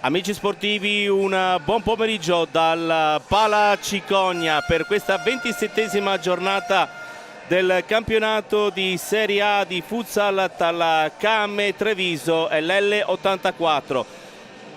Amici sportivi, un buon pomeriggio dal Pala Cicogna per questa 27esima giornata del campionato di Serie A di futsal dalla KM Treviso e l'L84.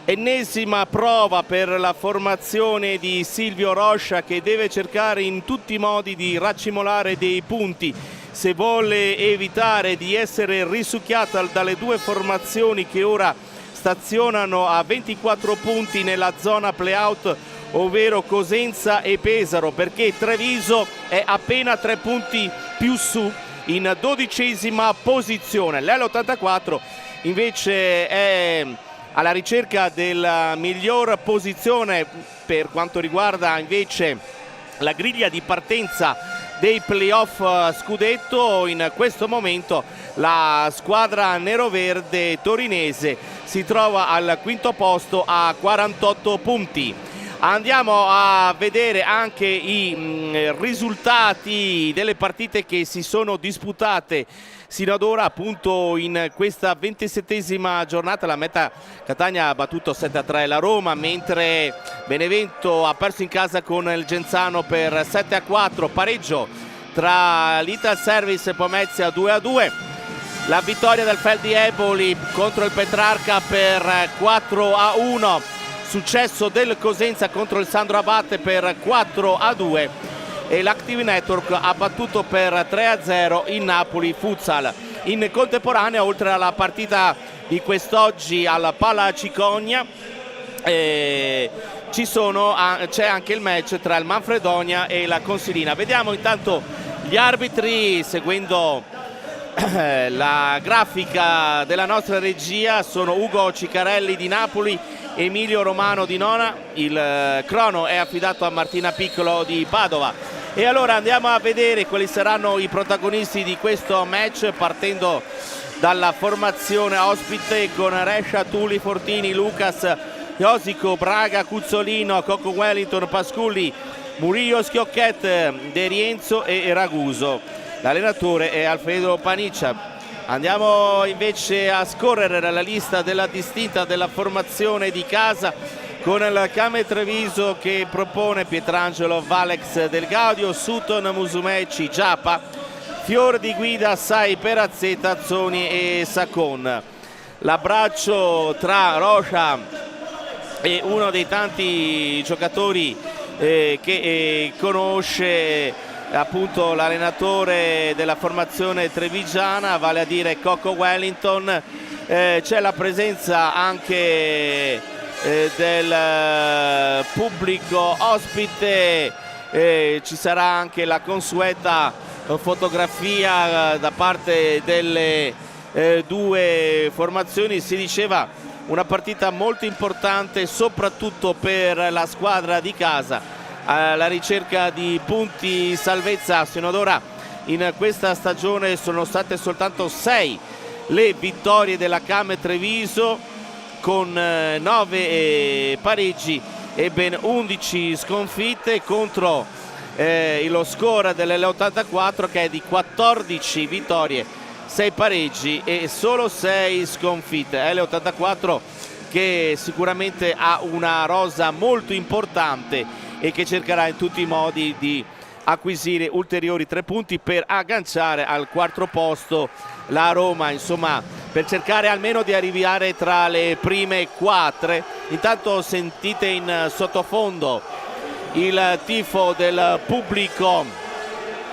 Ennesima prova per la formazione di Silvio Roscia, che deve cercare in tutti i modi di raccimolare dei punti se vuole evitare di essere risucchiata dalle due formazioni che ora stazionano a 24 punti nella zona playout, ovvero Cosenza e Pesaro, perché Treviso è appena 3 punti più su in 12ª posizione. L'L84 invece è alla ricerca della miglior posizione per quanto riguarda invece la griglia di partenza dei playoff scudetto. In questo momento la squadra neroverde torinese si trova al quinto posto a 48 punti. Andiamo a vedere anche i risultati delle partite che si sono disputate sino ad ora, appunto in questa 27esima giornata. La Meta Catania ha battuto 7-3 la Roma, mentre Benevento ha perso in casa con il Genzano per 7-4, pareggio tra l'Ital Service e Pomezia 2-2. La vittoria del Feldi Eboli contro il Petrarca per 4-1, successo del Cosenza contro il Sandro Abate per 4-2 e l'Active Network ha battuto per 3-0 il Napoli Futsal. In contemporanea, oltre alla partita di quest'oggi al Pala Cicogna, c'è anche il match tra il Manfredonia e la Consilina. Vediamo intanto gli arbitri seguendo la grafica della nostra regia. Sono Ugo Cicarelli di Napoli, Emilio Romano di Nona, il crono è affidato a Martina Piccolo di Padova. E allora andiamo a vedere quali saranno i protagonisti di questo match, partendo dalla formazione ospite con Rescia, Tuli, Fortini, Lucas, Iosico, Braga, Cuzzolino, Cocco Wellington, Pasculli, Murillo, Schiocchet, De Rienzo e Raguso. L'allenatore è Alfredo Paniccia. Andiamo invece a scorrere la lista della distinta della formazione di casa, con il KM Treviso che propone Pietrangelo, Valex, Del Gaudio, Sutton, Musumeci, Giappa, Fiore di guida, Sai, Perazzetta, Azzoni e Sacon. L'abbraccio tra Rocha e uno dei tanti giocatori che conosce appunto l'allenatore della formazione trevigiana, vale a dire Cocco Wellington. C'è la presenza anche del pubblico ospite, ci sarà anche la consueta fotografia da parte delle due formazioni. Si diceva una partita molto importante soprattutto per la squadra di casa, alla ricerca di punti salvezza. Sino ad ora in questa stagione sono state soltanto 6 le vittorie della KM Treviso, con 9 pareggi e ben 11 sconfitte, contro lo score dell'L84 che è di 14 vittorie, 6 pareggi e solo 6 sconfitte. L84 che sicuramente ha una rosa molto importante e che cercherà in tutti i modi di acquisire ulteriori 3 punti per agganciare al quarto posto la Roma, insomma per cercare almeno di arrivare tra le prime 4. Intanto sentite in sottofondo il tifo del pubblico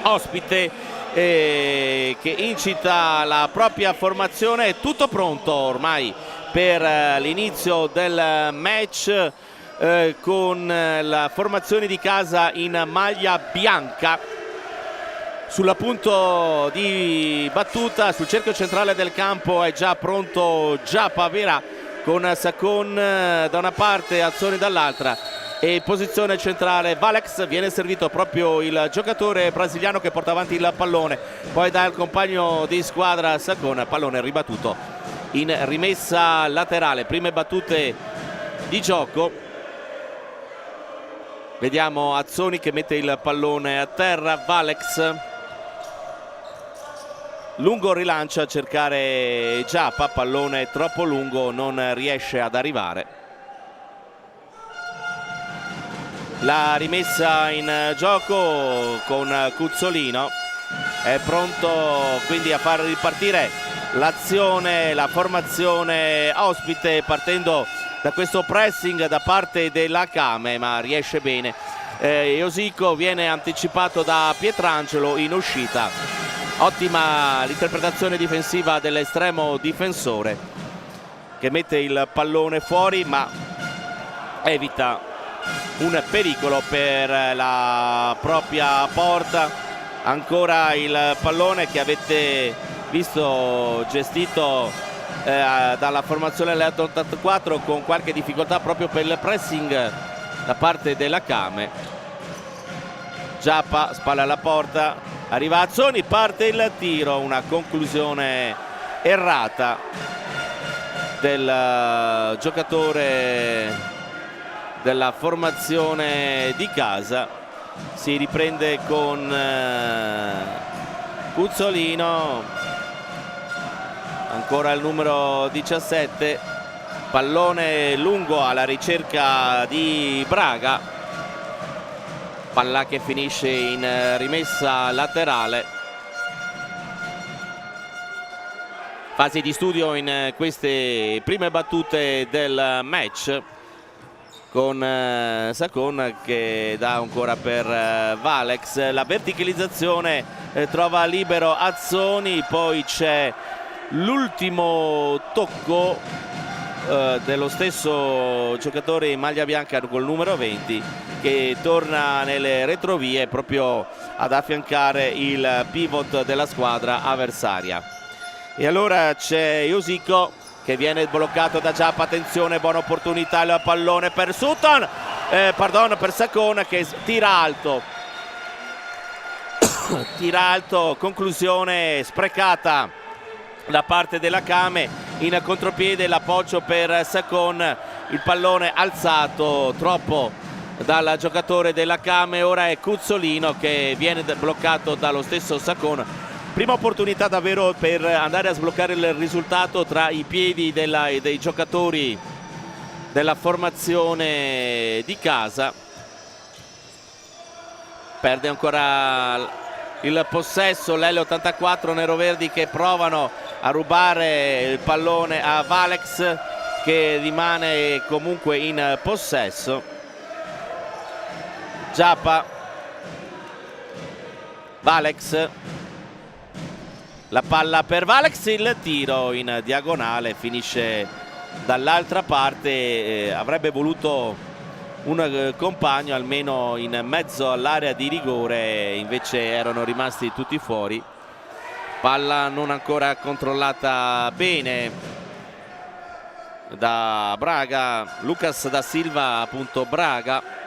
ospite che incita la propria formazione. È tutto pronto ormai per l'inizio del match, con la formazione di casa in maglia bianca. Sulla punto di battuta sul cerchio centrale del campo è già pronto Giappa Vera, con Sacon da una parte, Azzoni dall'altra, e in posizione centrale Valex. Viene servito proprio il giocatore brasiliano che porta avanti il pallone, poi dal compagno di squadra Sacon, pallone ribattuto in rimessa laterale. Prime battute di gioco. Vediamo Azzoni che mette il pallone a terra, Valex lungo rilancia a cercare Giappa, pallone troppo lungo, non riesce ad arrivare. la rimessa in gioco con Cuzzolino, è pronto quindi a far ripartire l'azione, la formazione ospite, partendo da questo pressing da parte della Kame, ma riesce bene. Iosico viene anticipato da Pietrangelo in uscita. Ottima l'interpretazione difensiva dell'estremo difensore, che mette il pallone fuori ma evita un pericolo per la propria porta. Ancora il pallone che avete visto gestito dalla formazione dell'84 con qualche difficoltà proprio per il pressing da parte della Kame. Giappa, spalla alla porta, arriva Azzoni, parte il tiro, una conclusione errata del giocatore della formazione di casa. Si riprende con Cuzzolino, ancora il numero 17, pallone lungo alla ricerca di Braga, palla che finisce in rimessa laterale. Fase di studio in queste prime battute del match, con Sacon che dà ancora per Valex. La verticalizzazione trova libero Azzoni, poi c'è l'ultimo tocco dello stesso giocatore in maglia bianca col numero 20, che torna nelle retrovie proprio ad affiancare il pivot della squadra avversaria. E allora c'è Iosico che viene bloccato da Giappa. Attenzione, buona opportunità, il pallone per Sutton, per Sacon, che tira alto. Tira alto, conclusione sprecata da parte della Kame. In contropiede l'appoggio per Sacon, il pallone alzato troppo dal giocatore della Kame. Ora è Cuzzolino che viene bloccato dallo stesso Sacon. Prima opportunità davvero per andare a sbloccare il risultato tra i piedi dei giocatori della formazione di casa. Perde ancora il possesso l'L84 neroverdi, che provano a rubare il pallone a Valex, che rimane comunque in possesso. Giappa, Valex, la palla per Valex, il tiro in diagonale finisce dall'altra parte. Avrebbe voluto un compagno almeno in mezzo all'area di rigore, invece erano rimasti tutti fuori. Palla non ancora controllata bene da Braga, Lucas da Silva, appunto Braga.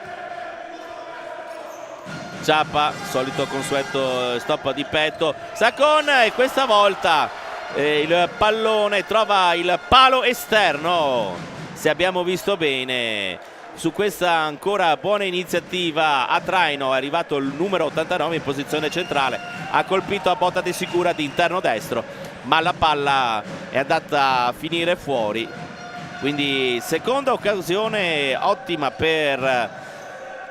Giappa, solito consueto stop di petto, Sacon, e questa volta il pallone trova il palo esterno. Se abbiamo visto bene, su questa ancora buona iniziativa a traino è arrivato il numero 89 in posizione centrale, ha colpito a botta di sicura di interno destro, ma la palla è andata a finire fuori. Quindi seconda occasione ottima per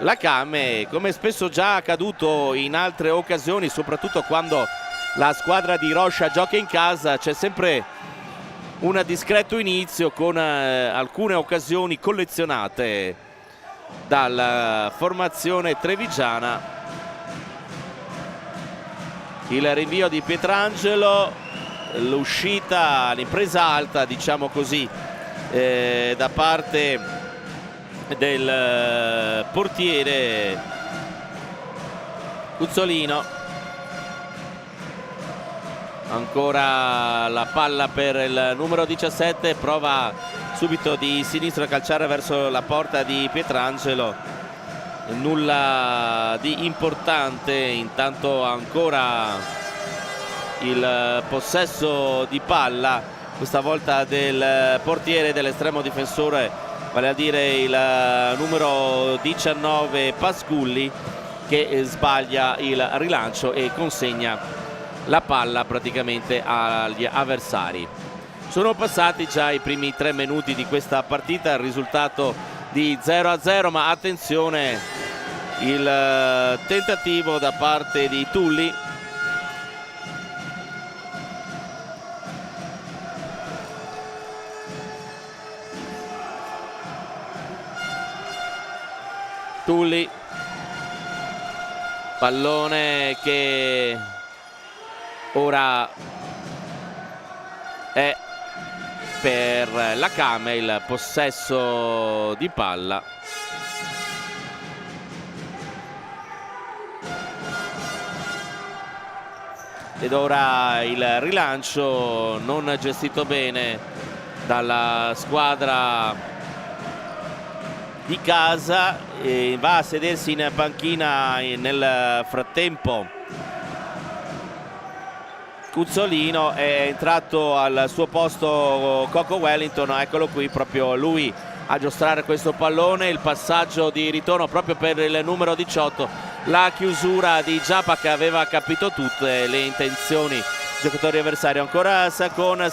la Kame, come spesso già accaduto in altre occasioni, soprattutto quando la squadra di Roscia gioca in casa. C'è sempre un discreto inizio con alcune occasioni collezionate dalla formazione trevigiana. Il rinvio di Pietrangelo, l'uscita, l'impresa alta, diciamo così, da parte del portiere Cuzzolino. Ancora la palla per il numero 17, prova subito di sinistro a calciare verso la porta di Pietrangelo, nulla di importante. Intanto ancora il possesso di palla, questa volta del portiere, dell'estremo difensore, vale a dire il numero 19 Pasculli, che sbaglia il rilancio e consegna la palla praticamente agli avversari. Sono passati già i primi 3 minuti di questa partita, il risultato di 0-0, ma attenzione il tentativo da parte di Tulli. Tulli, pallone che ora è per la Kame, il possesso di palla. Ed ora il rilancio non gestito bene dalla squadra di casa, e va a sedersi in panchina nel frattempo Cuzzolino. È entrato al suo posto Coco Wellington, eccolo qui, proprio lui a giostrare questo pallone. Il passaggio di ritorno proprio per il numero 18, la chiusura di Giappa che aveva capito tutte le intenzioni giocatori avversari. Ancora Sacon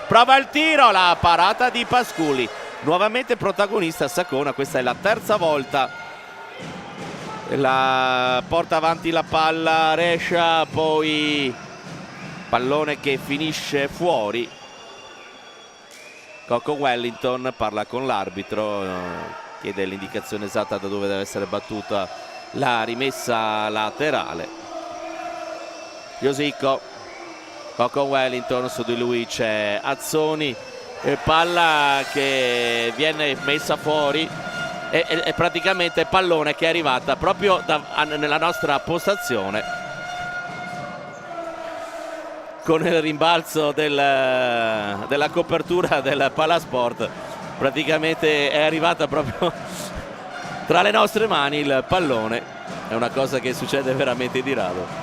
prova il tiro, la parata di Pasculi. Nuovamente protagonista Sacona, questa è la terza volta. Porta avanti la palla Rescia, poi pallone che finisce fuori. Coco Wellington parla con l'arbitro, chiede l'indicazione esatta da dove deve essere battuta la rimessa laterale. Iosicco, Coco Wellington, su di lui c'è Azzoni. Palla che viene messa fuori, è praticamente pallone che è arrivata proprio nella nostra postazione, con il rimbalzo della copertura del Palasport. Praticamente è arrivata proprio tra le nostre mani il pallone. È una cosa che succede veramente di rado.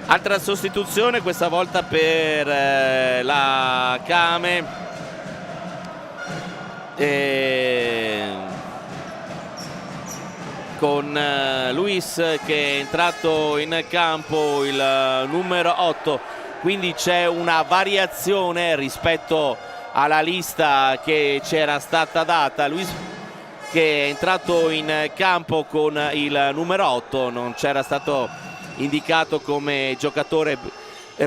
Altra sostituzione, questa volta per la Kame, con Luis che è entrato in campo, il numero 8, quindi c'è una variazione rispetto alla lista che c'era stata data. Luis che è entrato in campo con il numero 8, non c'era stato indicato come giocatore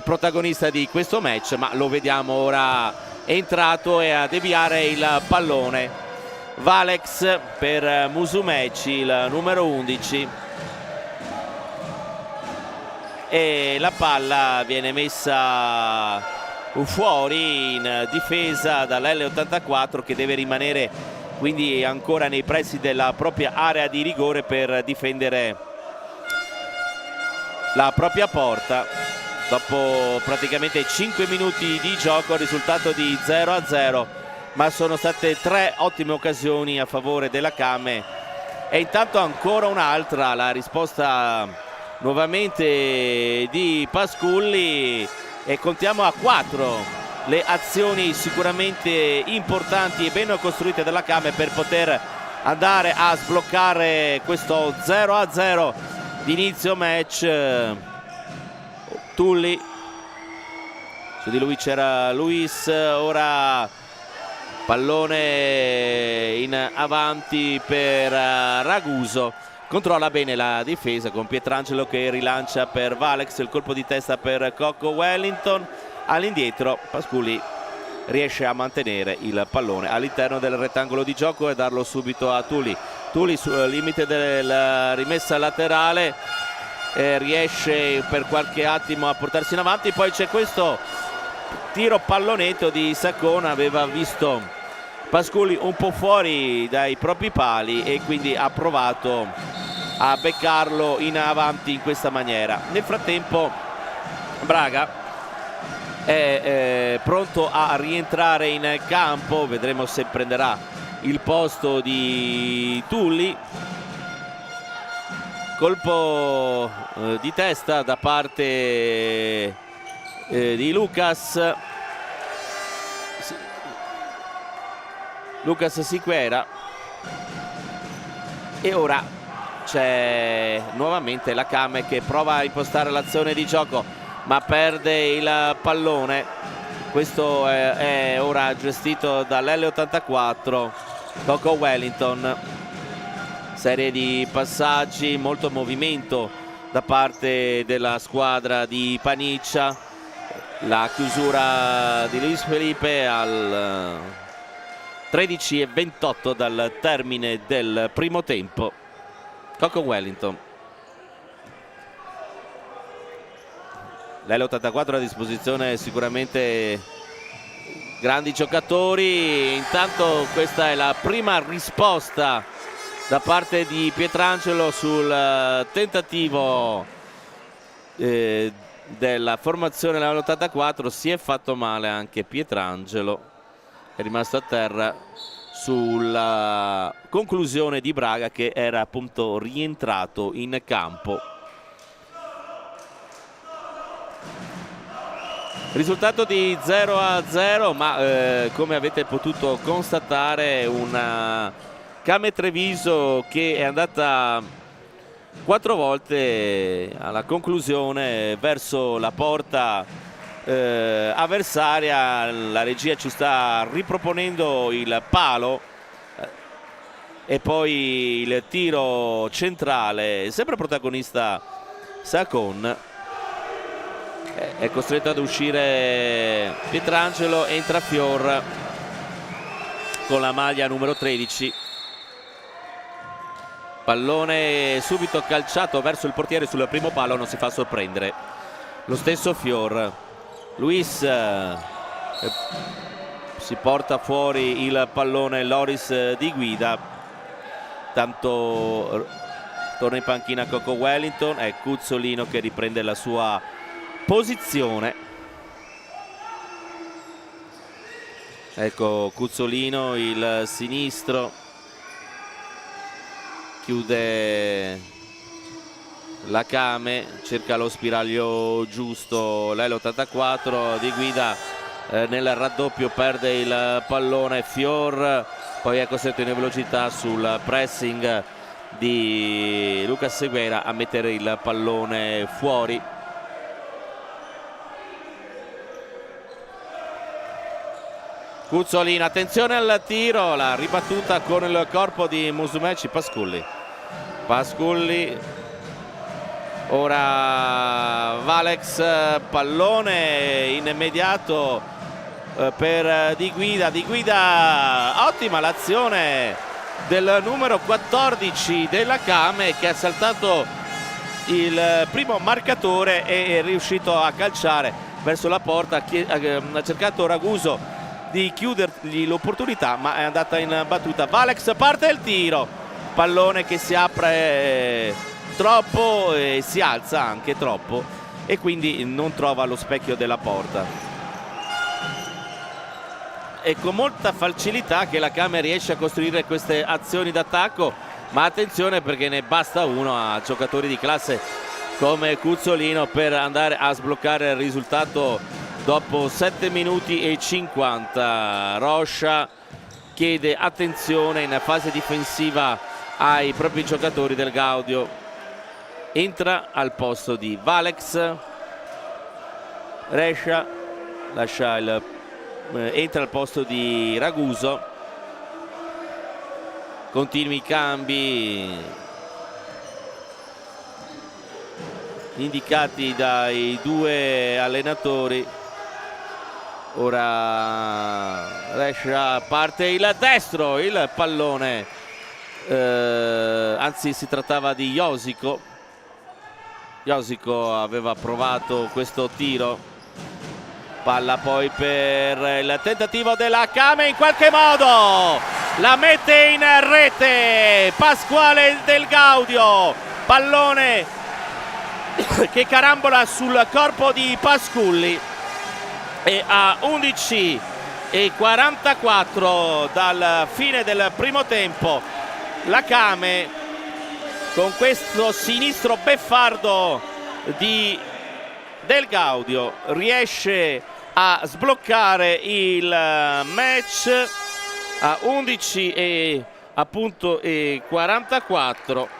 protagonista di questo match, ma lo vediamo ora entrato e a deviare il pallone Valex per Musumeci, il numero 11, e la palla viene messa fuori in difesa dall'L84, che deve rimanere quindi ancora nei pressi della propria area di rigore per difendere la propria porta. Dopo praticamente 5 minuti di gioco, risultato di 0-0, ma sono state 3 ottime occasioni a favore della Kame. E intanto ancora un'altra, la risposta nuovamente di Pasculli, e contiamo a 4 le azioni sicuramente importanti e ben costruite dalla Kame per poter andare a sbloccare questo 0-0 di inizio match. Tulli, su di lui c'era Luis, ora pallone in avanti per Raguso, controlla bene la difesa con Pietrangelo che rilancia per Valex, il colpo di testa per Coco Wellington. All'indietro Pasculi riesce a mantenere il pallone all'interno del rettangolo di gioco e darlo subito a Tulli. Tulli sul limite della rimessa laterale, riesce per qualche attimo a portarsi in avanti, poi c'è questo tiro pallonetto di Sacona, aveva visto Pasculi un po' fuori dai propri pali e quindi ha provato a beccarlo in avanti in questa maniera. Nel frattempo Braga è pronto a rientrare in campo, vedremo se prenderà il posto di Tulli. Colpo di testa da parte di Lucas Siquera, e ora c'è nuovamente la Kame che prova a impostare l'azione di gioco ma perde il pallone. Questo è ora gestito dall'L84 Coco Wellington. serie di passaggi, molto movimento da parte della squadra di Paniccia. La chiusura di Luis Felipe al 13:28 dal termine del primo tempo. Coco Wellington. L'L84 a disposizione sicuramente grandi giocatori. Intanto questa è la prima risposta da parte di Pietrangelo sul tentativo della formazione dell'L84. Si è fatto male anche Pietrangelo, è rimasto a terra sulla conclusione di Braga, che era appunto rientrato in campo. Risultato di 0-0, ma come avete potuto constatare una Came Treviso che è andata 4 volte alla conclusione verso la porta avversaria. La regia ci sta riproponendo il palo e poi il tiro centrale, sempre protagonista Sacon. È costretto ad uscire Pietrangelo, entra Fior con la maglia numero 13. Pallone subito calciato verso il portiere sul primo palo, non si fa sorprendere lo stesso Fior. Luis si porta fuori il pallone, Loris di guida. Tanto torna in panchina Coco Wellington, è Cuzzolino che riprende la sua posizione. Ecco Cuzzolino, il sinistro, chiude la Came, cerca lo spiraglio giusto l'L84 di guida, nel raddoppio perde il pallone Fior, poi è costretto in velocità sul pressing di Lucas Seguera a mettere il pallone fuori. Cuzzolino, attenzione al tiro, la ribattuta con il corpo di Musumeci. Pasculli, ora Valex, pallone immediato per Di Guida, ottima l'azione del numero 14 della Came, che ha saltato il primo marcatore e è riuscito a calciare verso la porta. Ha cercato Raguso di chiudergli l'opportunità, ma è andata in battuta. Valex, parte il tiro, pallone che si apre troppo e si alza anche troppo e quindi non trova lo specchio della porta. È con molta facilità che la Came riesce a costruire queste azioni d'attacco, ma attenzione perché ne basta uno a giocatori di classe come Cuzzolino per andare a sbloccare il risultato dopo 7 minuti e 50. Roscia chiede attenzione in fase difensiva ai propri giocatori del Gaudio. Entra al posto di Valex. Rescia entra al posto di Raguso. Continui i cambi indicati dai due allenatori. Ora Rescia, parte il destro, il pallone, anzi si trattava di Josico. Josico aveva provato questo tiro. Palla poi per il tentativo della Came, in qualche modo la mette in rete Pasquale Del Gaudio. Pallone che carambola sul corpo di Pasculli. E a 11:44 dal fine del primo tempo la Came, con questo sinistro beffardo di Del Gaudio, riesce a sbloccare il match a 11:44.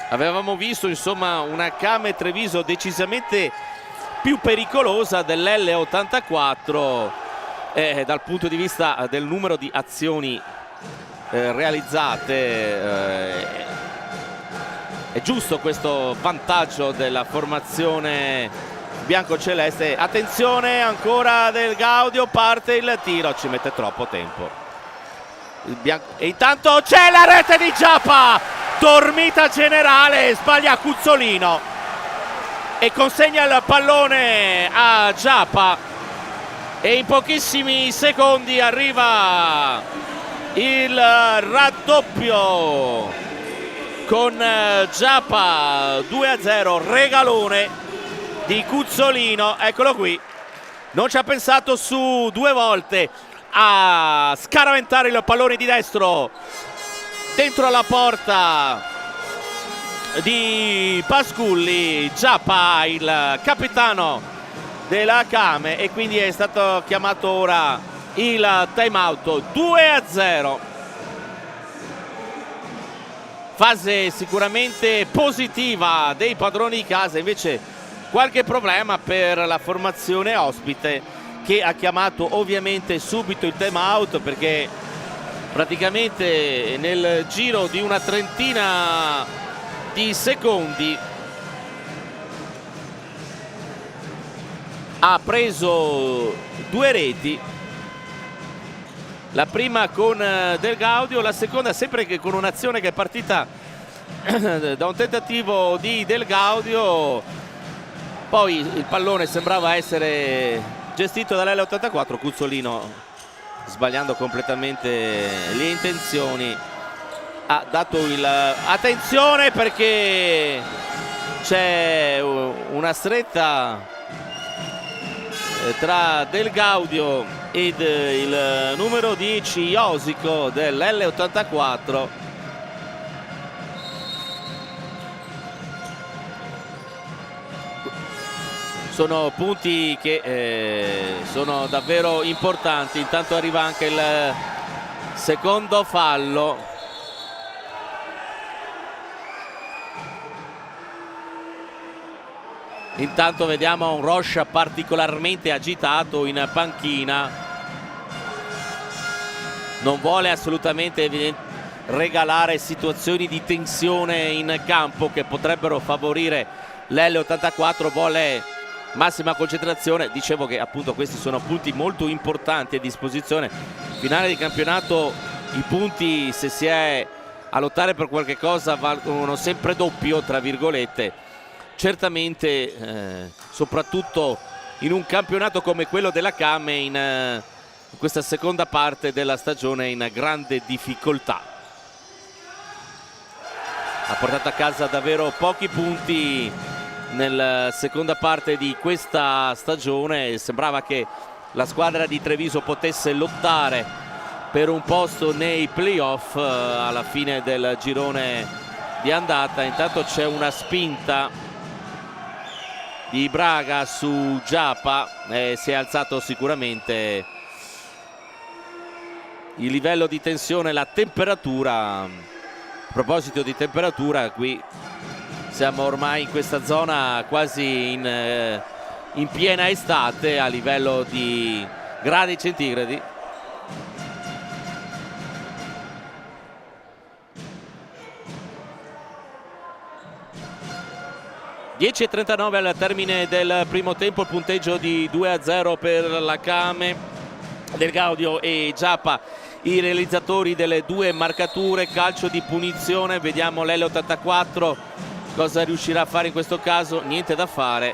Avevamo visto insomma una Came Treviso decisamente più pericolosa dell'L84, dal punto di vista del numero di azioni realizzate è giusto questo vantaggio della formazione biancoceleste. Attenzione ancora Del Gaudio, parte il tiro, ci mette troppo tempo e intanto c'è la rete di Giappa, dormita generale, sbaglia Cuzzolino e consegna il pallone a Giappa e in pochissimi secondi arriva il raddoppio con Giappa. 2-0, regalone di Cuzzolino, eccolo qui, non ci ha pensato su due volte a scaraventare il pallone di destro dentro la porta di Pasculli. Giappa, il capitano della Kame, e quindi è stato chiamato ora il time out. 2-0, fase sicuramente positiva dei padroni di casa, invece qualche problema per la formazione ospite, che ha chiamato ovviamente subito il time out, perché praticamente nel giro di una trentina di secondi ha preso due reti, la prima con Del Gaudio, la seconda sempre che con un'azione che è partita da un tentativo di Del Gaudio, poi il pallone sembrava essere gestito dall'L84. Cuzzolino, sbagliando completamente le intenzioni, ha dato il attenzione perché c'è una stretta tra Del Gaudio ed il numero 10 Josico dell'L84. Sono punti che sono davvero importanti. Intanto arriva anche il secondo fallo. Intanto vediamo un Rocha particolarmente agitato in panchina, non vuole assolutamente regalare situazioni di tensione in campo che potrebbero favorire l'L84, vuole massima concentrazione. Dicevo che appunto questi sono punti molto importanti a disposizione. Finale di campionato, i punti, se si è a lottare per qualche cosa, valgono sempre doppio, tra virgolette. Certamente soprattutto in un campionato come quello della Kame, in questa seconda parte della stagione in grande difficoltà. Ha portato a casa davvero pochi punti nella seconda parte di questa stagione. Sembrava che la squadra di Treviso potesse lottare per un posto nei playoff alla fine del girone di andata. Intanto c'è una spinta di Braga su Giappa, si è alzato sicuramente il livello di tensione, la temperatura. A proposito di temperatura, qui siamo ormai in questa zona quasi in piena estate a livello di gradi centigradi. (10:39) al termine del primo tempo, il punteggio di 2-0 per la Kame. Del Gaudio e Giappa i realizzatori delle due marcature. Calcio di punizione, vediamo l'L84 cosa riuscirà a fare in questo caso. Niente da fare,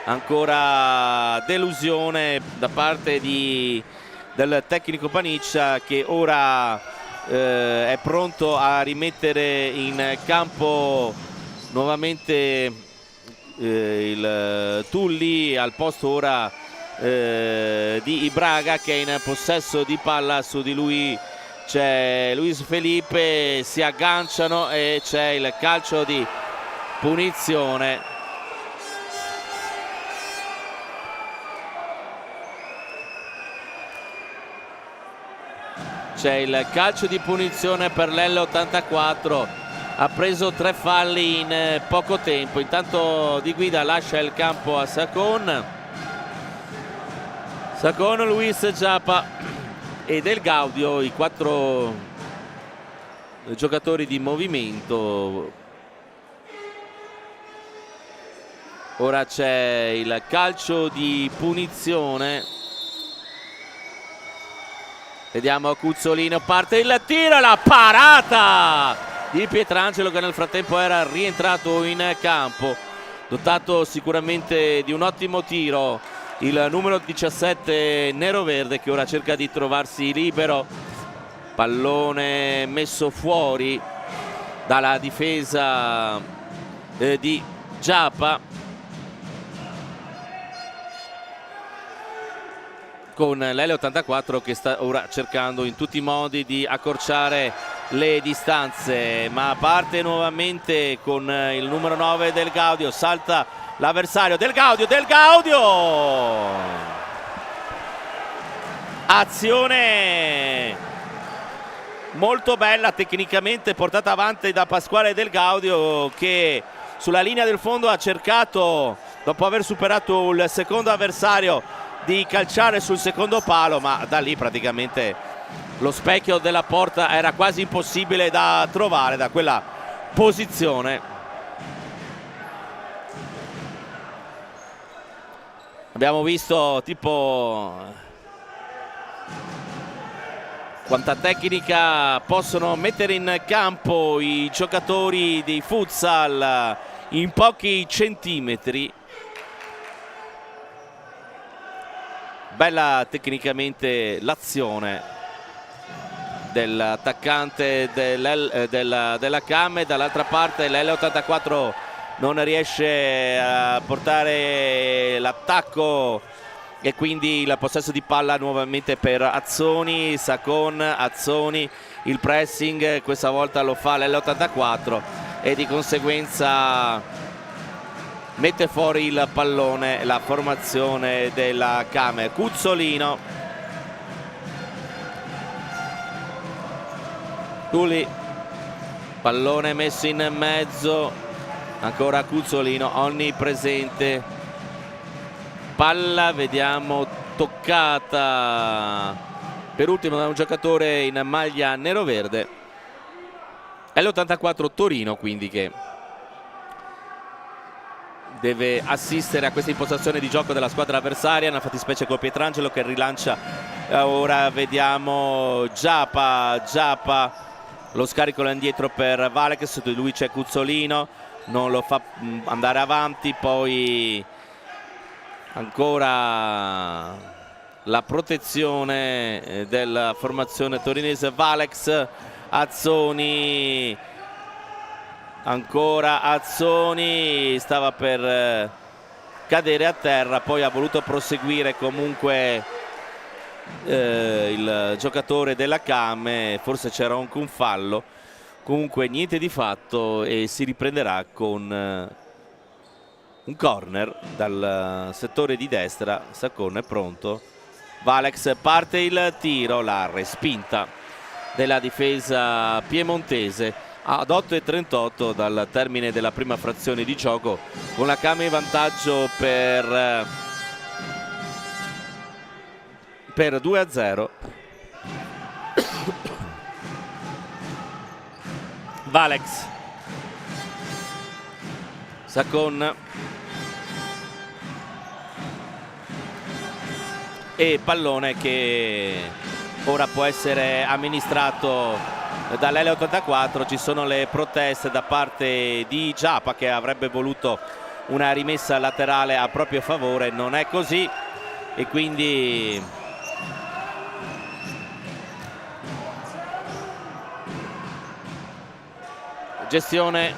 ancora delusione da parte del tecnico Paniccia, che ora è pronto a rimettere in campo nuovamente il Tulli al posto ora di Braga, che è in possesso di palla. Su di lui c'è Luis Felipe, si agganciano e c'è il calcio di punizione. C'è il calcio di punizione per l'L84, ha preso 3 falli in poco tempo. Intanto Di Guida lascia il campo a Sacon. Sacon, Luis, Giappa e Del Gaudio, i 4 giocatori di movimento. Ora c'è il calcio di punizione. Vediamo Cuzzolino, parte il tiro, la parata di Pietrangelo, che nel frattempo era rientrato in campo, dotato sicuramente di un ottimo tiro il numero 17 neroverde, che ora cerca di trovarsi libero. Pallone messo fuori dalla difesa di Giappa, con l'L84 che sta ora cercando in tutti i modi di accorciare le distanze, ma parte nuovamente con il numero 9 Del Gaudio, salta l'avversario, Del Gaudio, azione molto bella, tecnicamente portata avanti da Pasquale Del Gaudio, che sulla linea del fondo ha cercato, dopo aver superato il secondo avversario, di calciare sul secondo palo, ma da lì praticamente lo specchio della porta era quasi impossibile da trovare da quella posizione. Abbiamo visto tipo quanta tecnica possono mettere in campo i giocatori di futsal in pochi centimetri. Bella tecnicamente l'azione dell'attaccante della Came. Dall'altra parte l'L84 non riesce a portare l'attacco e quindi il possesso di palla nuovamente per Azzoni. Sacon, Azzoni, il pressing questa volta lo fa l'L84 e di conseguenza mette fuori il pallone la formazione della Came. Cuzzolino, Tuli, pallone messo in mezzo, ancora Cuzzolino onnipresente, palla vediamo toccata per ultimo da un giocatore in maglia nero-verde. È l'84 Torino quindi che deve assistere a questa impostazione di gioco della squadra avversaria, nella fattispecie con Pietrangelo che rilancia. Ora vediamo Giappa, lo scarico là indietro per Valex, su di lui c'è Cuzzolino, non lo fa andare avanti, poi ancora la protezione della formazione torinese. Valex, Azzoni, ancora Azzoni, stava per cadere a terra, poi ha voluto proseguire comunque il giocatore della Came, forse c'era anche un fallo, comunque niente di fatto e si riprenderà con un corner dal settore di destra. Sacon è pronto, Valex parte il tiro, la respinta della difesa piemontese. Ad 8:38 dal termine della prima frazione di gioco, con la Came in vantaggio per 2-0. Valex, Sacon e pallone che ora può essere amministrato dall'L84. Ci sono le proteste da parte di Giappa che avrebbe voluto una rimessa laterale a proprio favore, non è così e quindi gestione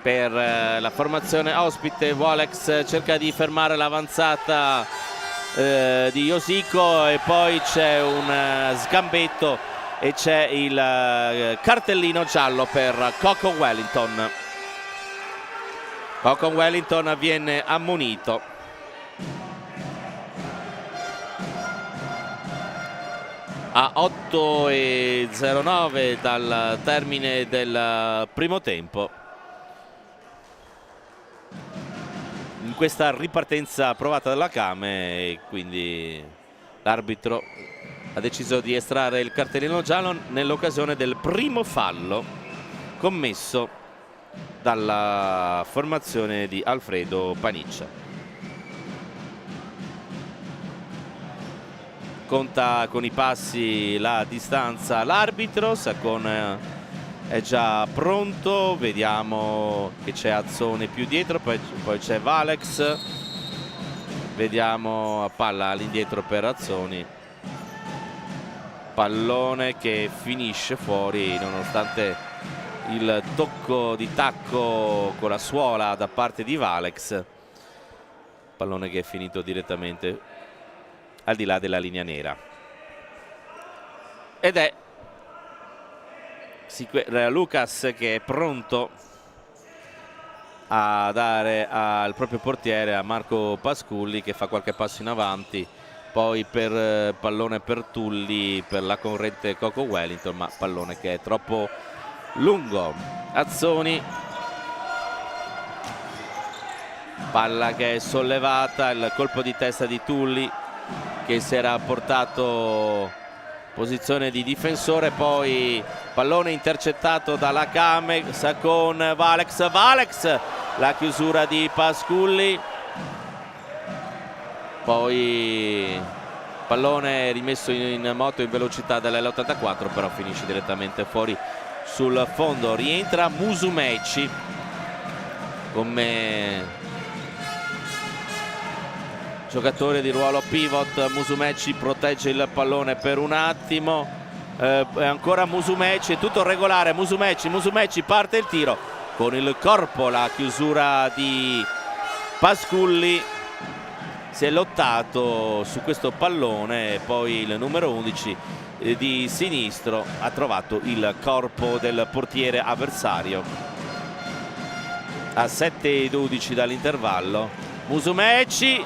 per la formazione ospite. Valex cerca di fermare l'avanzata di Josico e poi c'è un sgambetto e c'è il cartellino giallo per Coco Wellington. Coco Wellington viene ammonito. A 8:09 dal termine del primo tempo. questa ripartenza provata dalla Kame, e quindi l'arbitro ha deciso di estrarre il cartellino giallo nell'occasione del primo fallo commesso dalla formazione di Alfredo Paniccia. Conta con i passi la distanza l'arbitro, Sacon è già pronto, vediamo che c'è Azzone più dietro, poi c'è Valex, vediamo a palla all'indietro per Azzoni, pallone che finisce fuori nonostante il tocco di tacco con la suola da parte di Valex, pallone che è finito direttamente al di là della linea nera. Ed è Lucas che è pronto a dare al proprio portiere, a Marco Pasculli, che fa qualche passo in avanti, poi per pallone per Tulli, per la corrente Coco Wellington, ma pallone che è troppo lungo. Azzoni, palla che è sollevata, il colpo di testa di Tulli che si era portato posizione di difensore, poi pallone intercettato dalla Kame, Sacon, Valex, la chiusura di Pasculli, poi pallone rimesso in moto in velocità dall'L84, però finisce direttamente fuori sul fondo. Rientra Musumeci come giocatore di ruolo pivot. Musumeci protegge il pallone per un attimo, ancora Musumeci, è tutto regolare. Musumeci parte il tiro con il corpo, la chiusura di Pasculli, si è lottato su questo pallone e poi il numero 11 di sinistro ha trovato il corpo del portiere avversario. A 7:12 dall'intervallo, Musumeci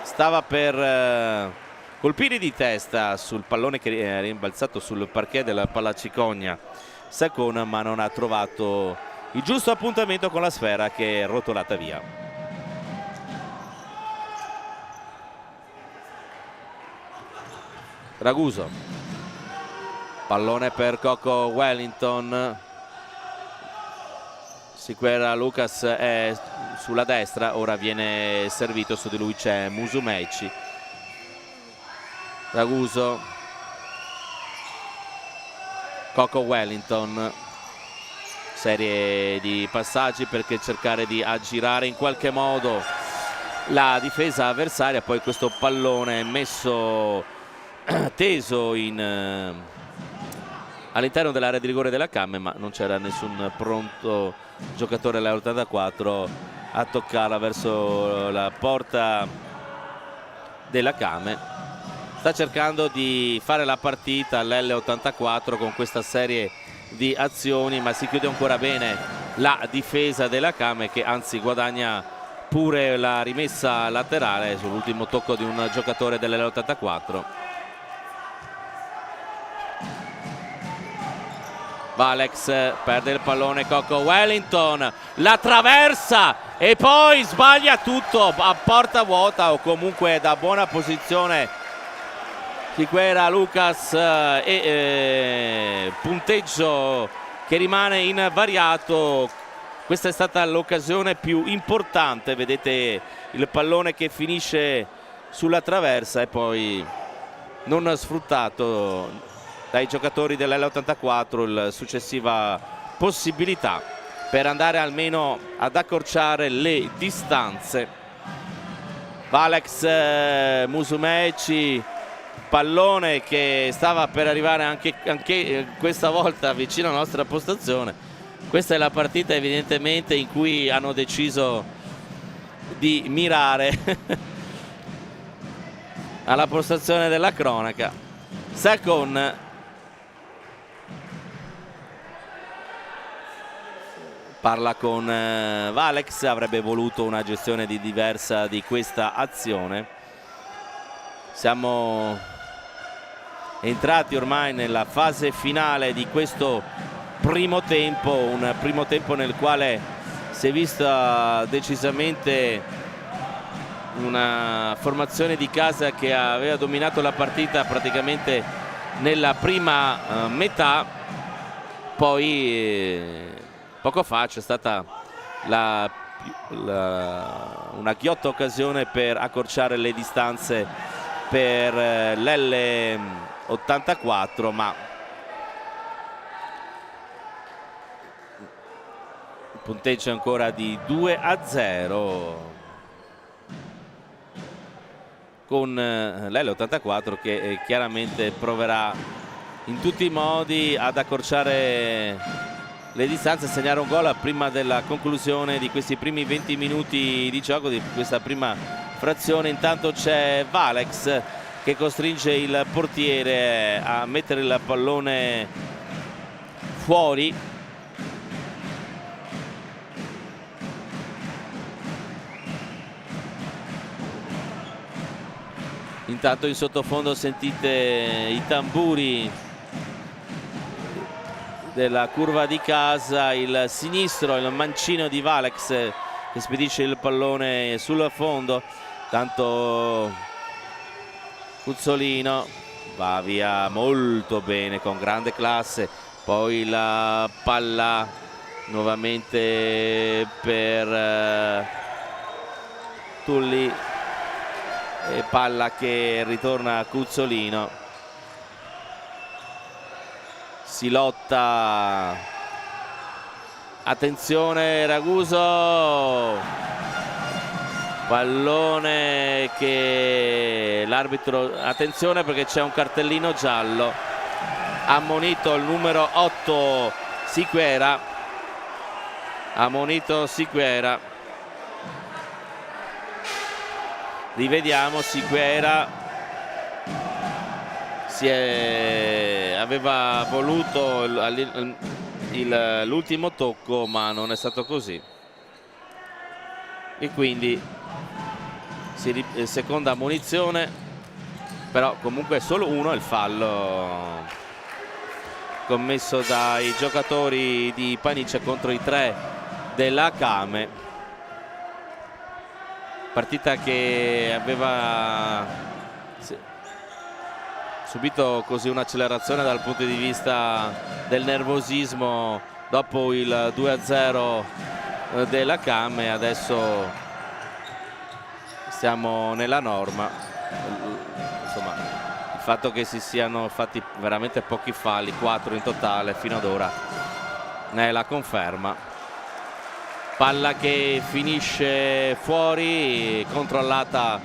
stava per colpire di testa sul pallone che è rimbalzato sul parquet della Palacicogna Sacon, ma non ha trovato il giusto appuntamento con la sfera, che è rotolata via. Raguso, pallone per Coco Wellington, Siqueira Lucas è sulla destra, ora viene servito, su di lui c'è Musumeci. Raguso, Coco Wellington, serie di passaggi perché cercare di aggirare in qualche modo la difesa avversaria, poi questo pallone messo teso all'interno dell'area di rigore della Kame, ma non c'era nessun pronto giocatore all'84 a toccarla verso la porta della Kame. Sta cercando di fare la partita l'L84 con questa serie di azioni, ma si chiude ancora bene la difesa della Kame, che anzi guadagna pure la rimessa laterale sull'ultimo tocco di un giocatore dell'L84. Valex perde il pallone, Coco Wellington la traversa e poi sbaglia tutto a porta vuota, o comunque da buona posizione Siqueira Lucas, e punteggio che rimane invariato. Questa è stata l'occasione più importante, vedete il pallone che finisce sulla traversa e poi non sfruttato dai giocatori dell'L84 la successiva possibilità per andare almeno ad accorciare le distanze. Valex, Musumeci, pallone che stava per arrivare anche questa volta vicino alla nostra postazione. Questa è la partita evidentemente in cui hanno deciso di mirare alla postazione della cronaca. Sacon parla con Valex, avrebbe voluto una gestione diversa di questa azione. Siamo entrati ormai nella fase finale di questo primo tempo, un primo tempo nel quale si è vista decisamente una formazione di casa che aveva dominato la partita praticamente nella prima metà, poi poco fa c'è stata una ghiotta occasione per accorciare le distanze per l'L84, ma il punteggio è ancora di 2-0 con l'L84 che chiaramente proverà in tutti i modi ad accorciare le distanze, segnare un gol prima della conclusione di questi primi 20 minuti di gioco, di questa prima frazione. Intanto c'è Valex che costringe il portiere a mettere il pallone fuori. Intanto in sottofondo sentite i tamburi della curva di casa, il sinistro, il mancino di Valex che spedisce il pallone sul fondo. Tanto Cuzzolino va via molto bene, con grande classe. Poi la palla nuovamente per Tulli, e palla che ritorna a Cuzzolino. Si lotta, attenzione Raguso, pallone che l'arbitro, attenzione perché c'è un cartellino giallo, ammonito il numero 8 Siquera, ammonito Siquera. Rivediamo, Siquera aveva voluto l'ultimo tocco, ma non è stato così, e quindi seconda ammonizione, però comunque solo uno è il fallo commesso dai giocatori di Panicia contro i 3 della Kame. Partita che aveva subito così un'accelerazione dal punto di vista del nervosismo dopo il 2-0 della Kame. Adesso siamo nella norma. Insomma, il fatto che si siano fatti veramente pochi falli, 4 in totale fino ad ora, ne è la conferma. Palla che finisce fuori, controllata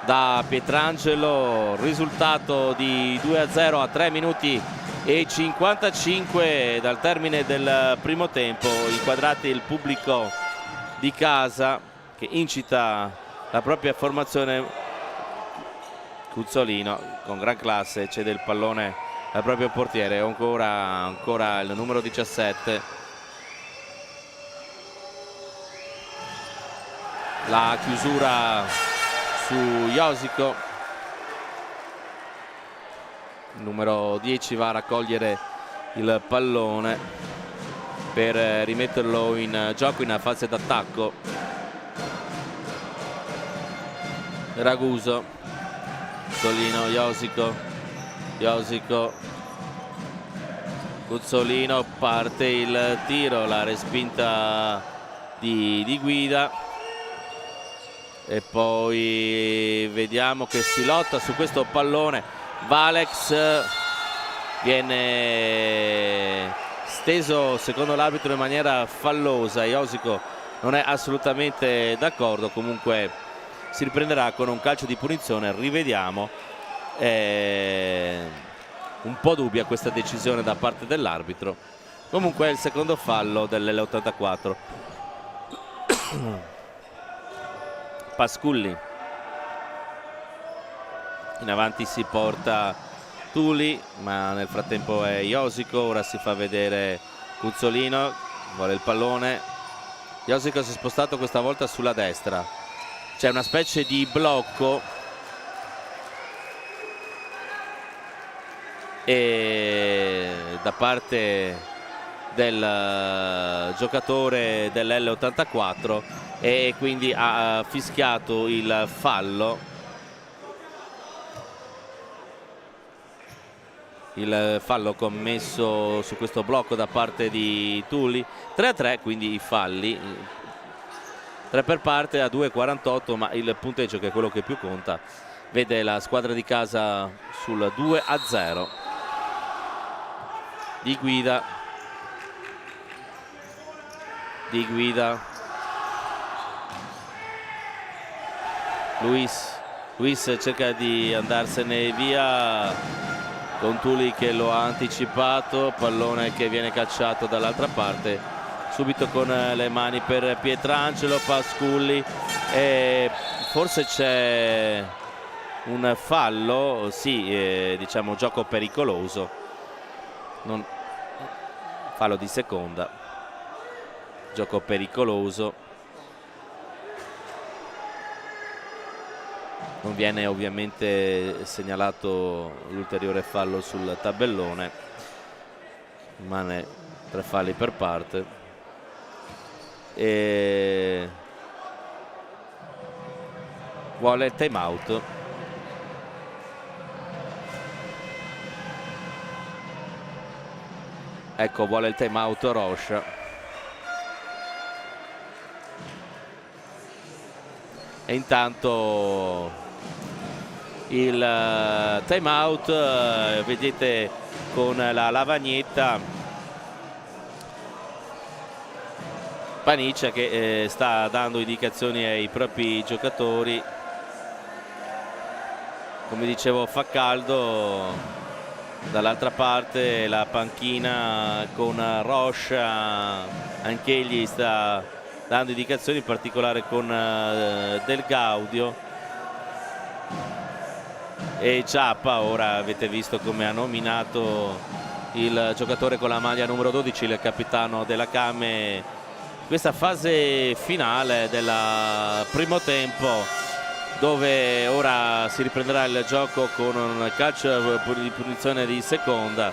da Pietrangelo. Risultato di 2-0 a 3 minuti e 55 dal termine del primo tempo. Inquadrati il pubblico di casa che incita la propria formazione. Cuzzolino con gran classe cede il pallone al proprio portiere, ancora il numero 17. La chiusura su Josico, il numero 10 va a raccogliere il pallone per rimetterlo in gioco in fase d'attacco. Raguso, Cuzzolino, Josico, Cuzzolino, parte il tiro, la respinta di Guida. E poi vediamo che si lotta su questo pallone. Valex viene steso secondo l'arbitro in maniera fallosa. Josico non è assolutamente d'accordo, comunque si riprenderà con un calcio di punizione. Rivediamo, un po' dubbia questa decisione da parte dell'arbitro. Comunque è il secondo fallo dell'L84. Pasculli, in avanti si porta Tuli, ma nel frattempo è Josico. Ora si fa vedere Cuzzolino, vuole il pallone. Josico si è spostato questa volta sulla destra, c'è una specie di blocco e da parte del giocatore dell'L84 e quindi ha fischiato il fallo. Il fallo commesso su questo blocco da parte di Tulli. 3-3, quindi i falli 3 per parte a 2,48, ma il punteggio, che è quello che più conta, vede la squadra di casa sul 2-0. Di guida Luis cerca di andarsene via con Tulli che lo ha anticipato, pallone che viene cacciato dall'altra parte, subito con le mani per Pietrangelo. Pasculli, e forse c'è un fallo, sì, diciamo gioco pericoloso, fallo di seconda, gioco pericoloso. Non viene ovviamente segnalato l'ulteriore fallo sul tabellone, rimane 3 falli per parte. E vuole il time out. Ecco, vuole il time out Roche. E intanto il time out, vedete con la lavagnetta Paniccia che sta dando indicazioni ai propri giocatori. Come dicevo, fa caldo. Dall'altra parte la panchina con Roche, anch'egli sta dando indicazioni, in particolare con Del Gaudio. E Giappa, ora avete visto come ha nominato il giocatore con la maglia numero 12, il capitano della Kame, questa fase finale del primo tempo, dove ora si riprenderà il gioco con un calcio di punizione di seconda.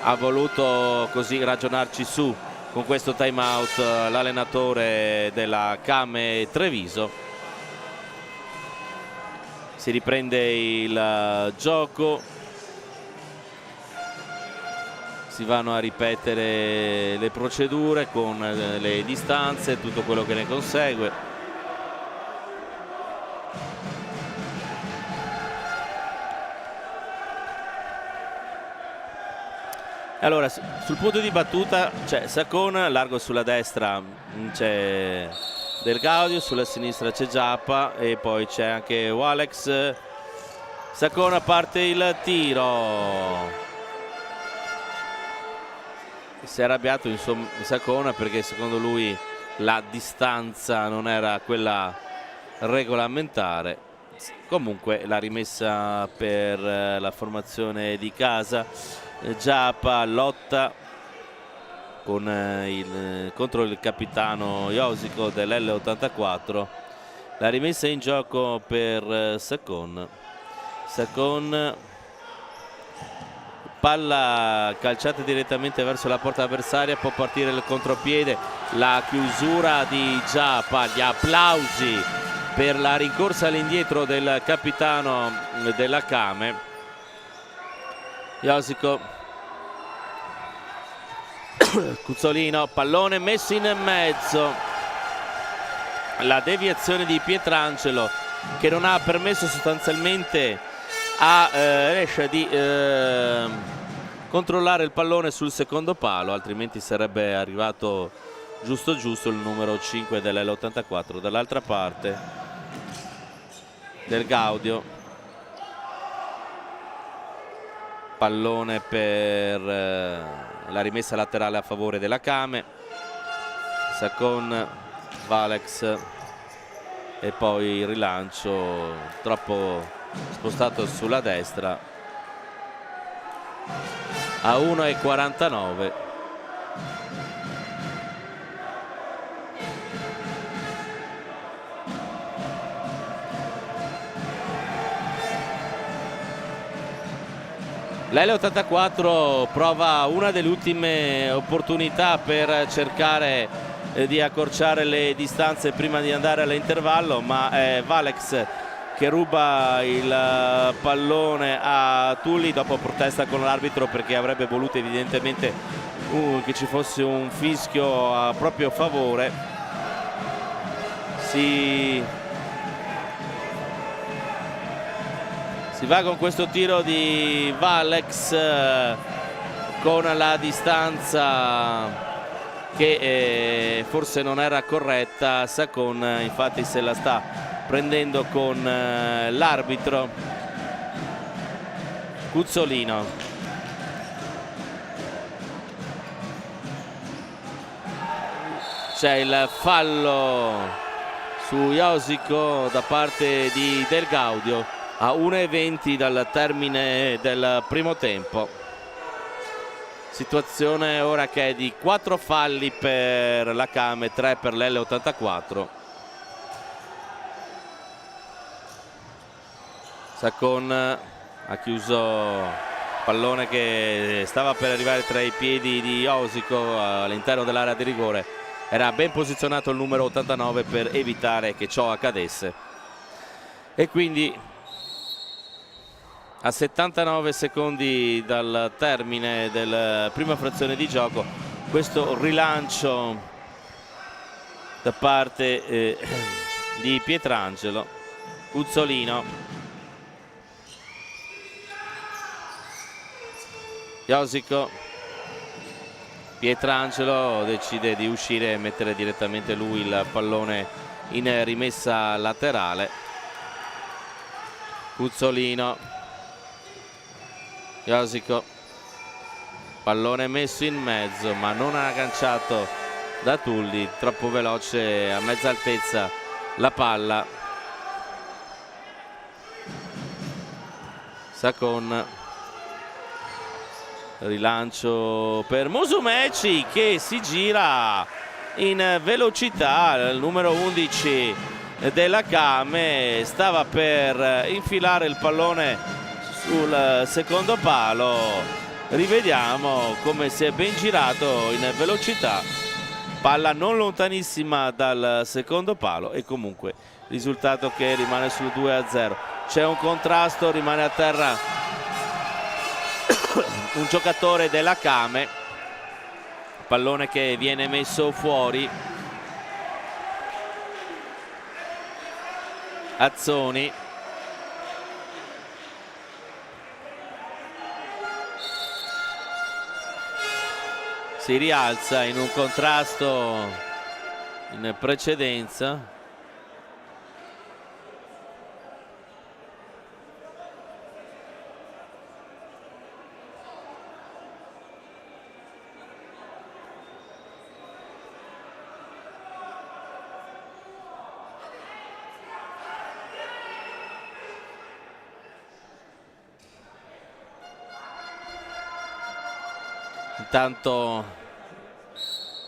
Ha voluto così ragionarci su con questo time out l'allenatore della Kame Treviso. Si riprende il gioco, si vanno a ripetere le procedure con le distanze, tutto quello che ne consegue. Allora, sul punto di battuta c'è Sacon, largo sulla destra c'è Del Gaudio, sulla sinistra c'è Giappa e poi c'è anche Walex. Sacon, parte il tiro. Si è arrabbiato insomma Sacon perché secondo lui la distanza non era quella regolamentare. Comunque la rimessa per la formazione di casa. Giappa lotta contro il capitano Josico dell'L84. La rimessa in gioco per Sacon. Palla calciata direttamente verso la porta avversaria, può partire il contropiede, la chiusura di Giappa, gli applausi per la rincorsa all'indietro del capitano della Kame. Josico, Cuzzolino, pallone messo in mezzo, la deviazione di Pietrangelo che non ha permesso sostanzialmente a Rescia di controllare il pallone sul secondo palo, altrimenti sarebbe arrivato giusto il numero 5 dell'L84. Dall'altra parte Del Gaudio, pallone per la rimessa laterale a favore della Kame. Sacon, Walex e poi il rilancio troppo spostato sulla destra a 1,49. L'L84 prova una delle ultime opportunità per cercare di accorciare le distanze prima di andare all'intervallo, ma è Valex che ruba il pallone a Tulli, dopo protesta con l'arbitro perché avrebbe voluto evidentemente che ci fosse un fischio a proprio favore. Si va con questo tiro di Valex con la distanza che forse non era corretta. Sacon infatti se la sta prendendo con l'arbitro. Cuzzolino, c'è il fallo su Josico da parte di Del Gaudio a 1:20 dal termine del primo tempo. Situazione ora che è di 4 falli per la Came, 3 per l'L84. Sacon ha chiuso pallone che stava per arrivare tra i piedi di Josico all'interno dell'area di rigore. Era ben posizionato il numero 89 per evitare che ciò accadesse. E quindi a 79 secondi dal termine della prima frazione di gioco, questo rilancio da parte di Pietrangelo. Cuzzolino, Josico, Pietrangelo decide di uscire e mettere direttamente lui il pallone in rimessa laterale. Cuzzolino, Josico, pallone messo in mezzo ma non agganciato da Tulli, troppo veloce a mezza altezza la palla. Sacon, rilancio per Musumeci che si gira in velocità. Il numero 11 della Came stava per infilare il pallone sul secondo palo. Rivediamo come si è ben girato in velocità, palla non lontanissima dal secondo palo e comunque risultato che rimane sul 2-0. C'è un contrasto, rimane a terra un giocatore della Came, pallone che viene messo fuori. Azzoni, si rialza in un contrasto in precedenza. Intanto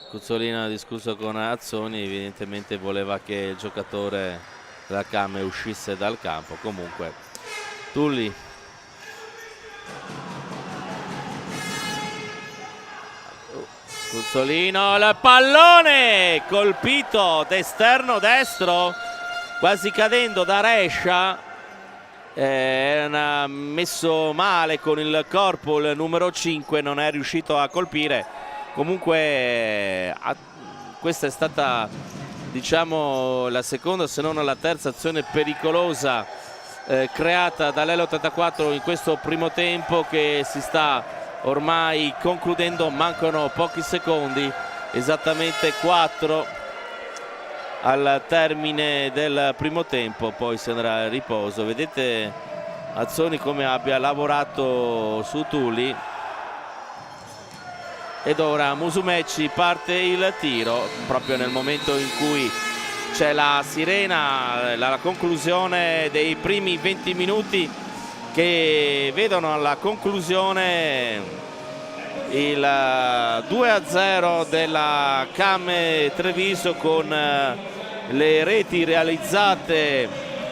Cuzzolino ha discusso con Azzoni, evidentemente voleva che il giocatore della Came uscisse dal campo. Comunque Tulli, Cuzzolino, il pallone colpito d'esterno destro, quasi cadendo da Rescia. Era messo male con il corpo il numero 5, non è riuscito a colpire. Comunque questa è stata, diciamo, la seconda se non la terza azione pericolosa creata dall'L84 in questo primo tempo che si sta ormai concludendo. Mancano pochi secondi, esattamente 4 al termine del primo tempo, poi si andrà al riposo. Vedete Azzoni come abbia lavorato su Tulli. Ed ora Musumeci, parte il tiro proprio nel momento in cui c'è la sirena, la conclusione dei primi 20 minuti che vedono alla conclusione il 2-0 della Came Treviso con le reti realizzate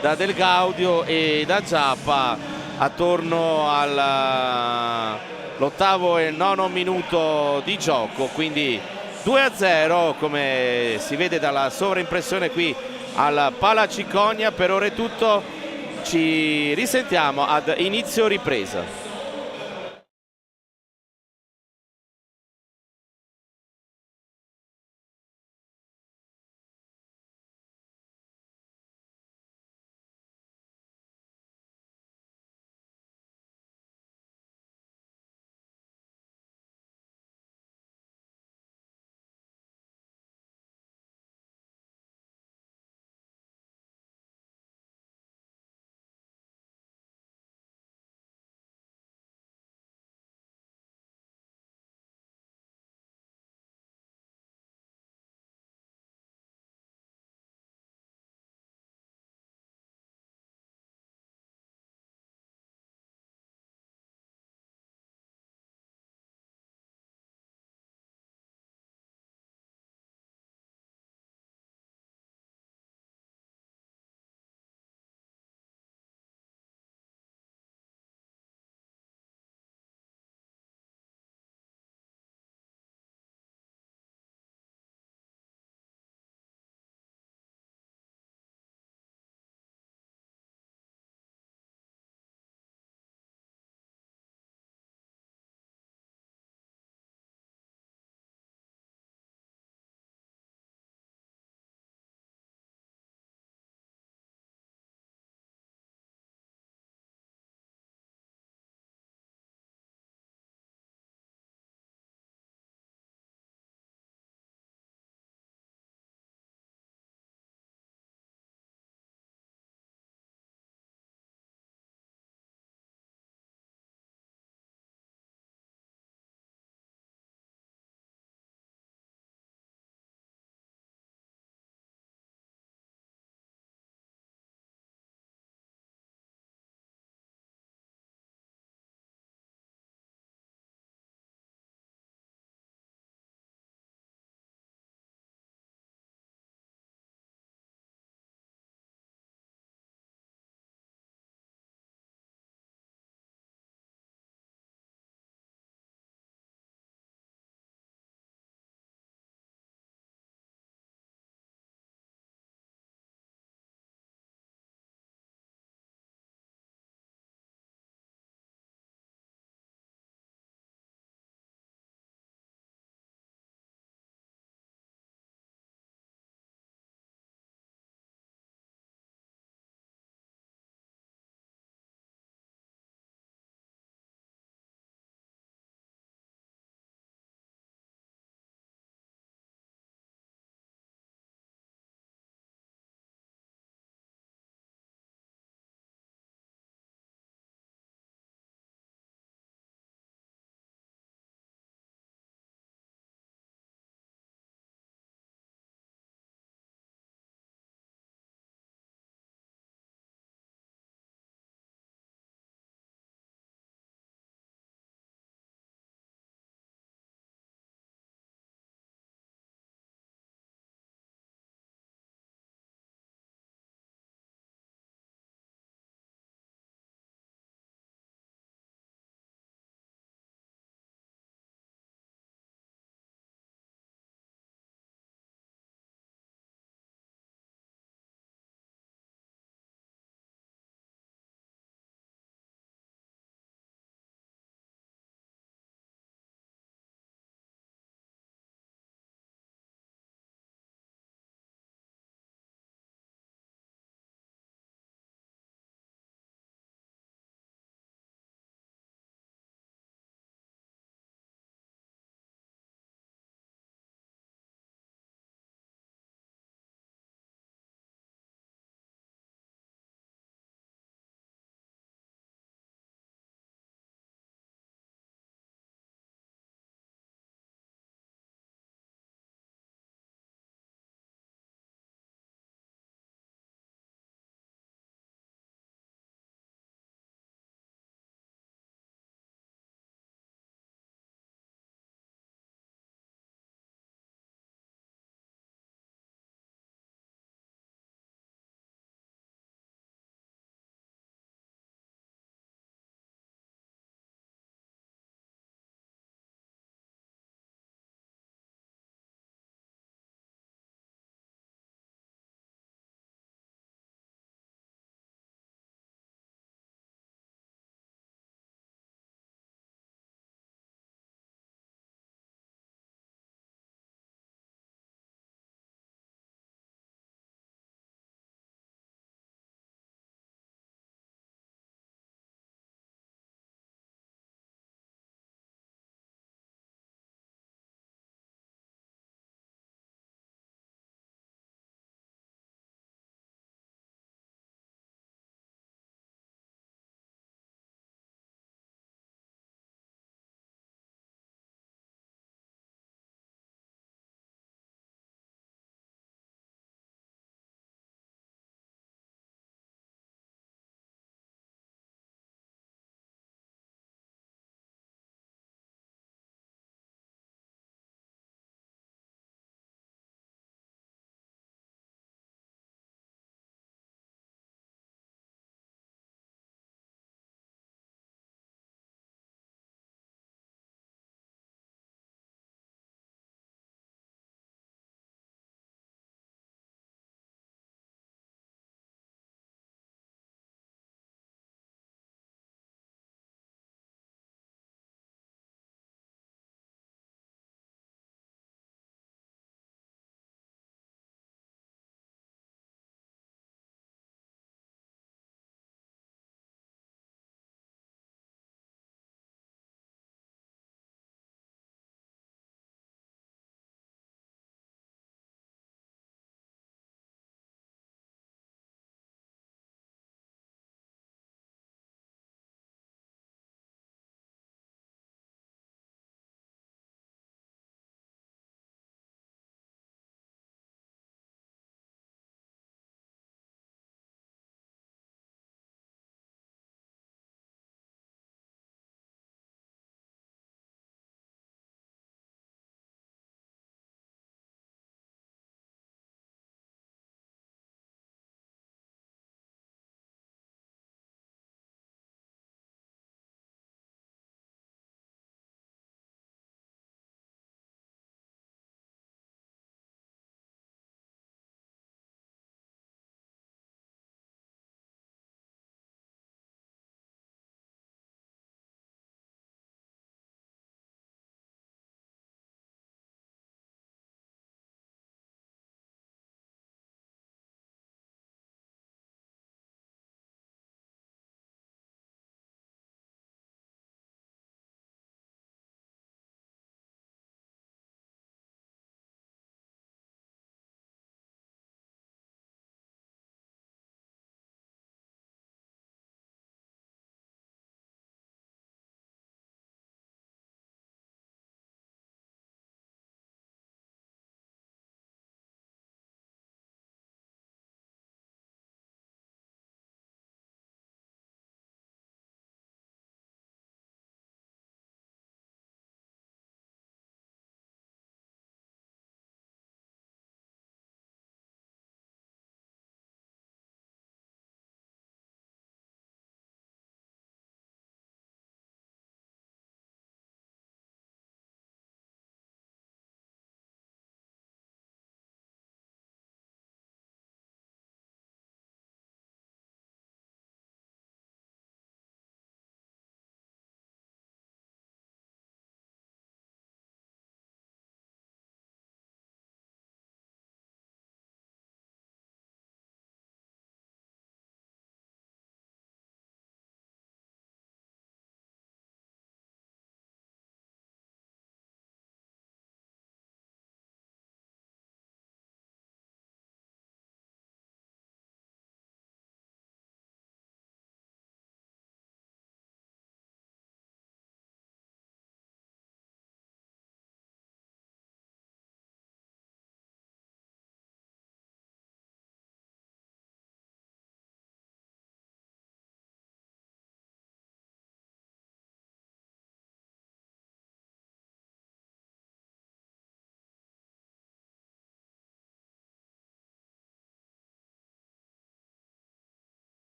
da Del Gaudio e da Giappa attorno all'8° e 9° minuto di gioco. Quindi 2-0, come si vede dalla sovraimpressione qui al Pala Cicogna. Per ora è tutto, ci risentiamo ad inizio ripresa.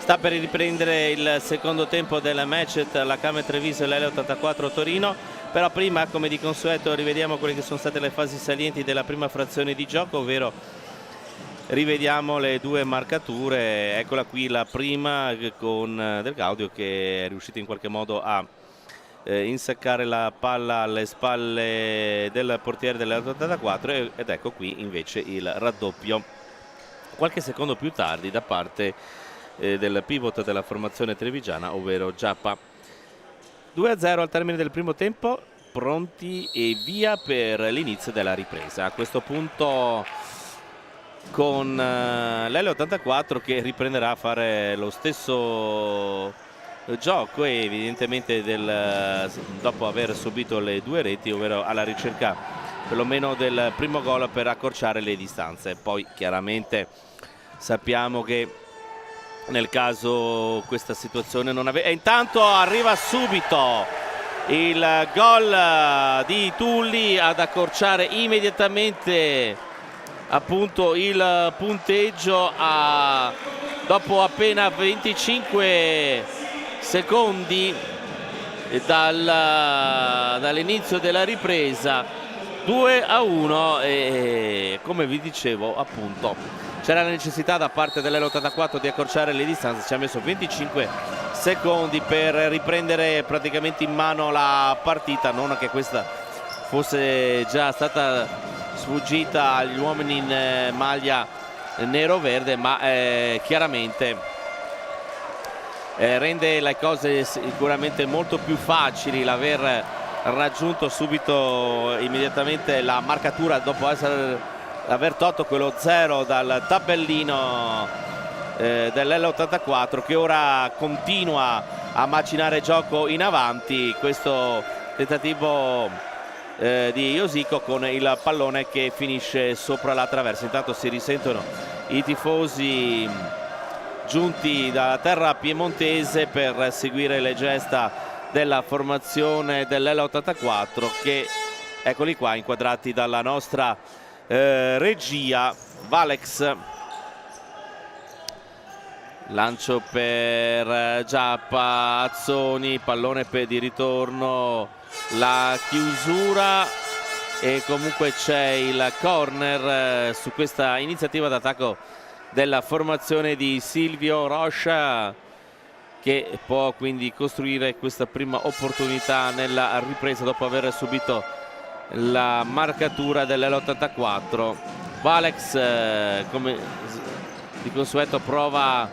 Sta per riprendere il secondo tempo del match tra la Camera Treviso e l'L84 Torino, però prima, come di consueto, rivediamo quelle che sono state le fasi salienti della prima frazione di gioco, ovvero rivediamo le due marcature. Eccola qui la prima con Del Gaudio, che è riuscito in qualche modo a insaccare la palla alle spalle del portiere dell'84, ed ecco qui invece il raddoppio qualche secondo più tardi da parte del pivot della formazione trevigiana, ovvero Giappa. 2-0 al termine del primo tempo, pronti e via per l'inizio della ripresa. A questo punto con l'L84 che riprenderà a fare lo stesso gioco, e evidentemente dopo aver subito le due reti, ovvero alla ricerca perlomeno del primo gol per accorciare le distanze. Poi chiaramente sappiamo che nel caso questa situazione non aveva, e intanto arriva subito il gol di Tulli ad accorciare immediatamente appunto il punteggio dopo appena 25 secondi dall'inizio della ripresa. 2-1, e come vi dicevo appunto c'era la necessità da parte dell'L84 di accorciare le distanze. Ci ha messo 25 secondi per riprendere praticamente in mano la partita, non che questa fosse già stata sfuggita agli uomini in maglia nero-verde, ma chiaramente rende le cose sicuramente molto più facili l'aver raggiunto subito immediatamente la marcatura dopo aver tolto quello 0 dal tabellino dell'L84, che ora continua a macinare gioco in avanti. Questo tentativo di Iosico con il pallone che finisce sopra la traversa. Intanto si risentono i tifosi giunti dalla terra piemontese per seguire le gesta della formazione dell'L84, che eccoli qua inquadrati dalla nostra regia. Valex, lancio per Giappa, Azzoni, pallone di ritorno, la chiusura, e comunque c'è il corner su questa iniziativa d'attacco della formazione di Silvio Rocha, che può quindi costruire questa prima opportunità nella ripresa dopo aver subito la marcatura dell'L84. Valex, come di consueto, prova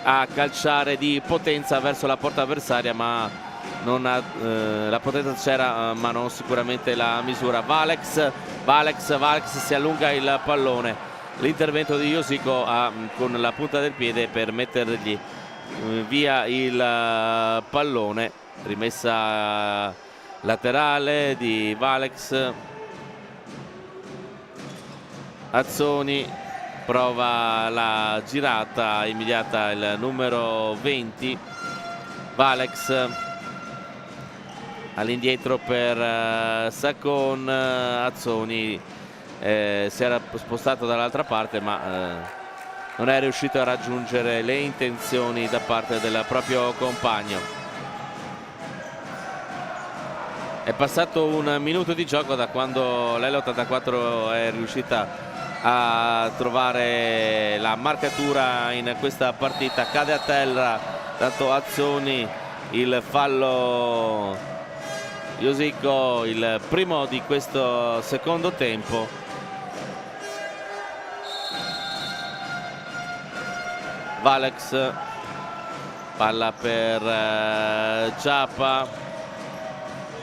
a calciare di potenza verso la porta avversaria, ma la potenza c'era, ma non sicuramente la misura. Valex si allunga il pallone, l'intervento di Iosico con la punta del piede per mettergli via il pallone. Rimessa laterale di Valex. Azzoni prova la girata immediata, il numero 20 Valex all'indietro per Sacon. Azzoni si era spostato dall'altra parte, ma non è riuscito a raggiungere le intenzioni da parte del proprio compagno. È passato un minuto di gioco da quando l'L84 è riuscita a trovare la marcatura in questa partita. Cade a terra tanto Azzoni, il fallo Iosico, il primo di questo secondo tempo. Valex, palla per Giappa,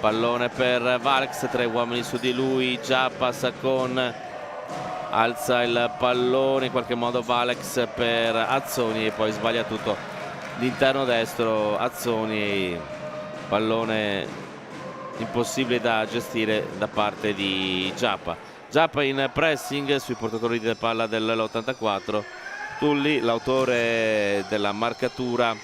pallone per Valex, 3 uomini su di lui. Giappa, Sacon, alza il pallone in qualche modo Valex per Azzoni, e poi sbaglia tutto l'interno destro Azzoni, pallone impossibile da gestire da parte di Giappa. Giappa in pressing sui portatori di palla dell'84. Tulli, l'autore della marcatura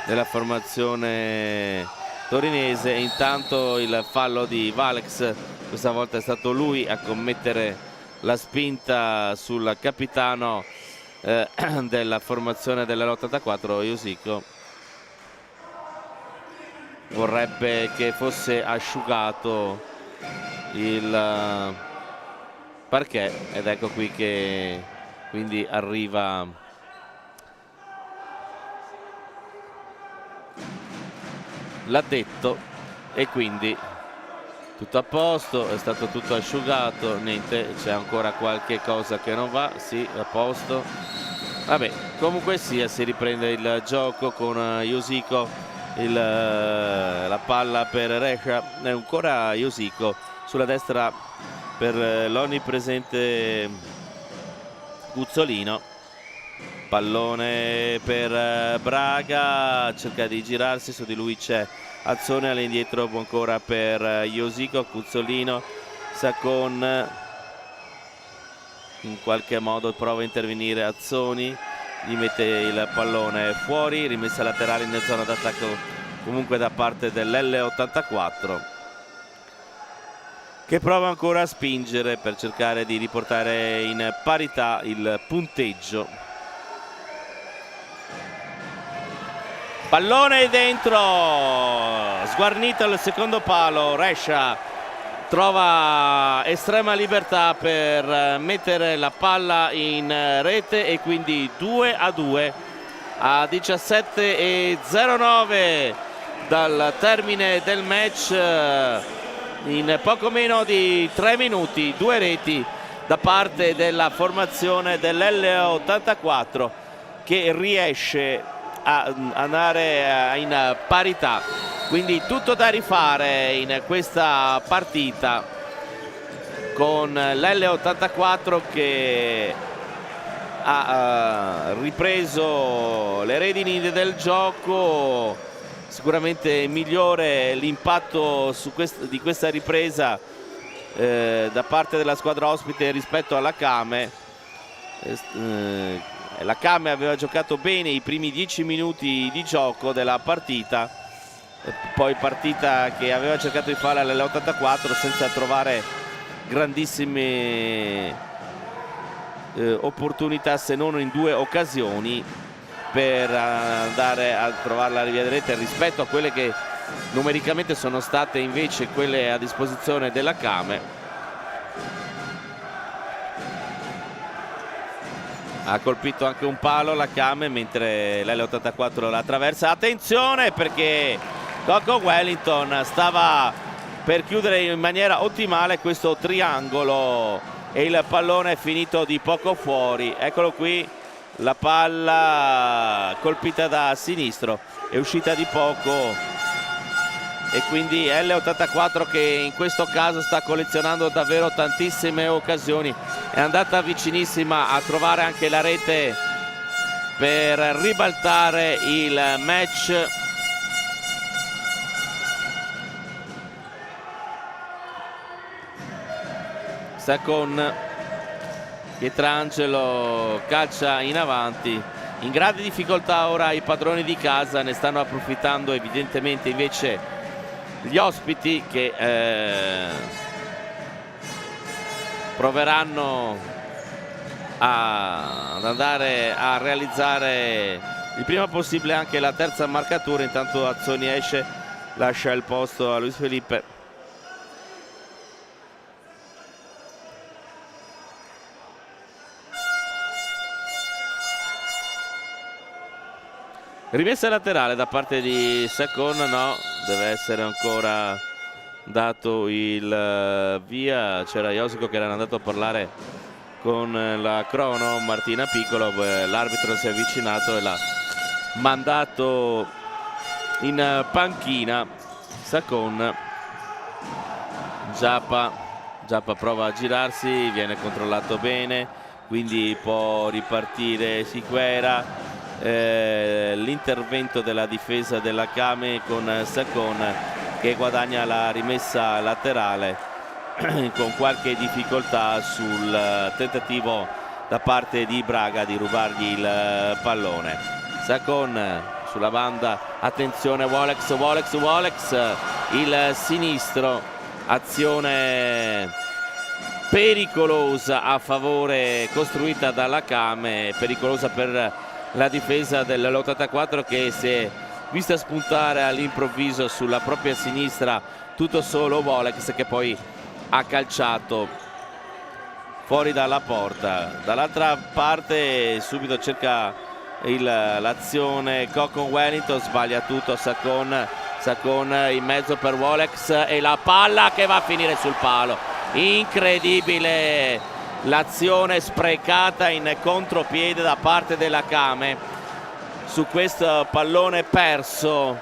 della formazione torinese. Intanto il fallo di Valex, questa volta è stato lui a commettere la spinta sul capitano della formazione dell'84. Iosico vorrebbe che fosse asciugato il parquet, ed ecco qui che quindi arriva l'addetto e quindi tutto a posto, è stato tutto asciugato, niente, c'è ancora qualche cosa che non va, sì, a posto. Vabbè, comunque sia, si riprende il gioco con Iosico, la palla per Resha, è ancora Iosico sulla destra per l'onnipresente Guzzolino. Pallone per Braga, cerca di girarsi, su di lui c'è Azzone, all'indietro ancora per Iosico. Guzzolino, Sacon, in qualche modo prova a intervenire Azzoni, gli mette il pallone fuori, rimessa laterale in zona d'attacco comunque da parte dell'L84, che prova ancora a spingere per cercare di riportare in parità il punteggio. Pallone dentro, sguarnito al secondo palo, Resha trova estrema libertà per mettere la palla in rete e quindi 2-2 a 17:09 dal termine del match. In poco meno di 3 minuti 2 reti da parte della formazione dell'L84, che riesce a andare in parità, quindi tutto da rifare in questa partita, con l'L84 che ha ripreso le redini del gioco. Sicuramente migliore l'impatto di questa ripresa da parte della squadra ospite rispetto alla Kame. La Kame aveva giocato bene i primi 10 minuti di gioco della partita, poi partita che aveva cercato di fare all'84 senza trovare grandissime opportunità, se non in 2 occasioni, per andare a trovare la via di rete rispetto a quelle che numericamente sono state invece quelle a disposizione della Kame. Ha colpito anche un palo la Kame, mentre l'L84 la attraversa. Attenzione, perché Coco Wellington stava per chiudere in maniera ottimale questo triangolo e il pallone è finito di poco fuori. Eccolo qui, la palla colpita da sinistro, è uscita di poco, e quindi L84, che in questo caso sta collezionando davvero tantissime occasioni, è andata vicinissima a trovare anche la rete per ribaltare il match. Sacon, Pietrangelo calcia in avanti, in grande difficoltà ora i padroni di casa, ne stanno approfittando evidentemente invece gli ospiti, che proveranno ad andare a realizzare il prima possibile anche la terza marcatura. Intanto Azzoni esce, lascia il posto a Luis Felipe. Rimessa laterale da parte di Sacon, no, deve essere ancora dato il via. C'era Iosico che era andato a parlare con la crono, Martina Piccolo, l'arbitro si è avvicinato e l'ha mandato in panchina. Sacon, Giappa prova a girarsi, viene controllato bene, quindi può ripartire Siqueira. L'intervento della difesa della Kame con Sacon che guadagna la rimessa laterale con qualche difficoltà sul tentativo da parte di Braga di rubargli il pallone. Sacon sulla banda, attenzione, Wolex, il sinistro, azione pericolosa a favore, costruita dalla Kame, pericolosa per la difesa dell'84 che si è vista spuntare all'improvviso sulla propria sinistra tutto solo Wolex, che poi ha calciato fuori dalla porta. Dall'altra parte subito cerca l'azione Cocon Wellington, sbaglia tutto Sacon in mezzo per Wolex e la palla che va a finire sul palo. Incredibile l'azione sprecata in contropiede da parte della Kame su questo pallone perso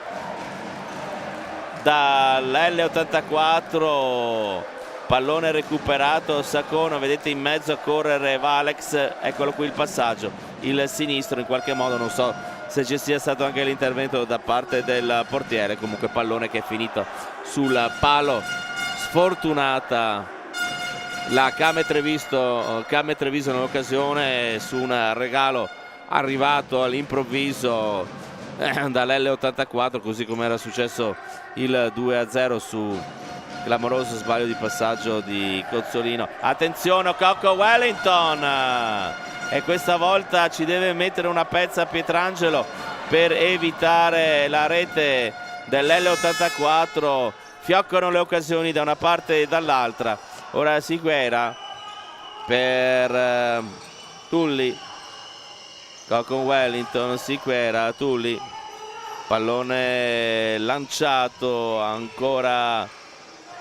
dall'L84, pallone recuperato, Sacon, vedete in mezzo a correre Valex, eccolo qui il passaggio, il sinistro in qualche modo, non so se ci sia stato anche l'intervento da parte del portiere, comunque pallone che è finito sul palo. Sfortunata la Kame Treviso nell'occasione su un regalo arrivato all'improvviso dall'L84, così come era successo il 2-0 su clamoroso sbaglio di passaggio di Cozzolino. Attenzione, Cocco Wellington, e questa volta ci deve mettere una pezza Pietrangelo per evitare la rete dell'L84. Fioccano le occasioni da una parte e dall'altra. Ora Siguera per Tulli, Cocon Wellington, Siguera, Tulli, pallone lanciato ancora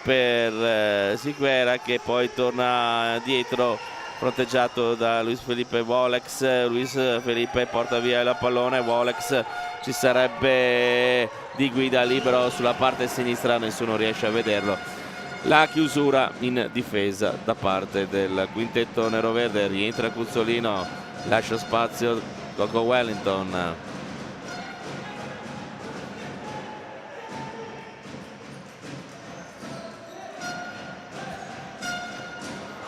per Siguera che poi torna dietro, fronteggiato da Luis Felipe Wolex. Luis Felipe porta via il pallone, Wolex, ci sarebbe Di Guida libero sulla parte sinistra, nessuno riesce a vederlo. La chiusura in difesa da parte del quintetto neroverde, rientra Cuzzolino, lascia spazio Cocco Wellington.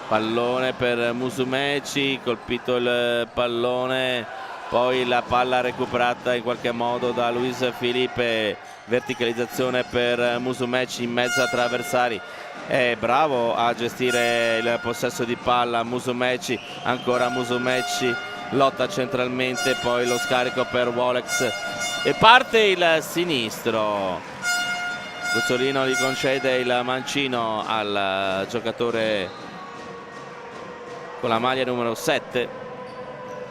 Pallone per Musumeci, colpito il pallone, poi la palla recuperata in qualche modo da Luis Felipe, verticalizzazione per Musumeci in mezzo a tre avversari, è bravo a gestire il possesso di palla Musumeci, ancora Musumeci, lotta centralmente, poi lo scarico per Wolex e parte il sinistro. Cuzzolino gli concede il mancino al giocatore con la maglia numero 7,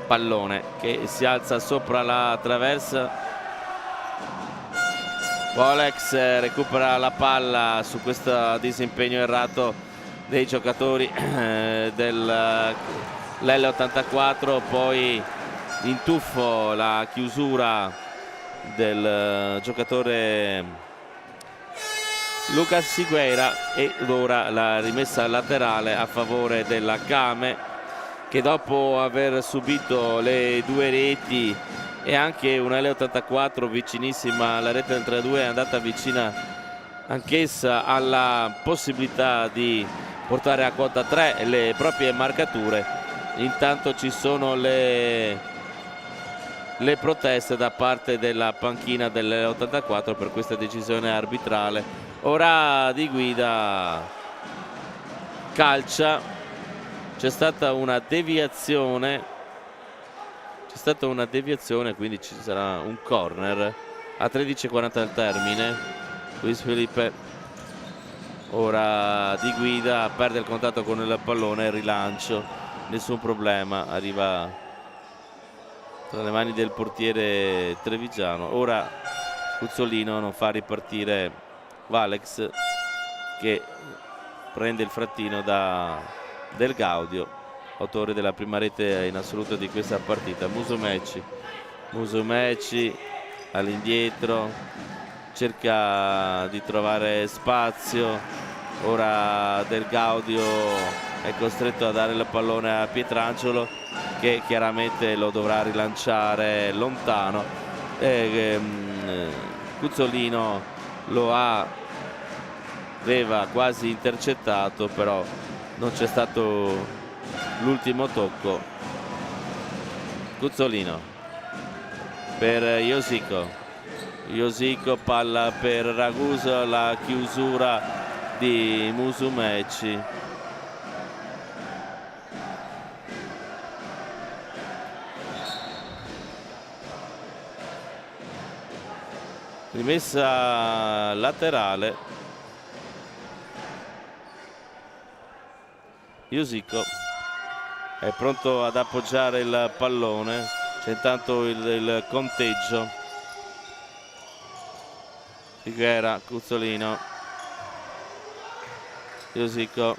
pallone che si alza sopra la traversa. Wolex recupera la palla su questo disimpegno errato dei giocatori dell'L84, poi in tuffo la chiusura del giocatore Lucas Sigueira e ora la rimessa laterale a favore della Kame, che dopo aver subito le due reti e anche una L84 vicinissima alla rete del 3-2 è andata vicina anch'essa alla possibilità di portare a quota 3 le proprie marcature. Intanto ci sono le proteste da parte della panchina dell'84 per questa decisione arbitrale. Ora Di Guida calcia, c'è stata una deviazione, quindi ci sarà un corner a 13:40 al termine. Luis Felipe, ora Di Guida perde il contatto con il pallone, rilancio, nessun problema, arriva tra le mani del portiere trevigiano. Ora Cuzzolino non fa ripartire Valex, che prende il frattino del Gaudio, autore della prima rete in assoluto di questa partita. Musumeci all'indietro, cerca di trovare spazio, ora Del Gaudio è costretto a dare il pallone a Pietrangelo, che chiaramente lo dovrà rilanciare lontano. Cuzzolino lo aveva quasi intercettato, però non c'è stato l'ultimo tocco. Cuzzolino per Josico, palla per Ragusa, la chiusura di Musumeci. rimessa laterale. Iosico è pronto ad appoggiare il pallone, c'è intanto il conteggio. Figuera, Cuzzolino, Iosico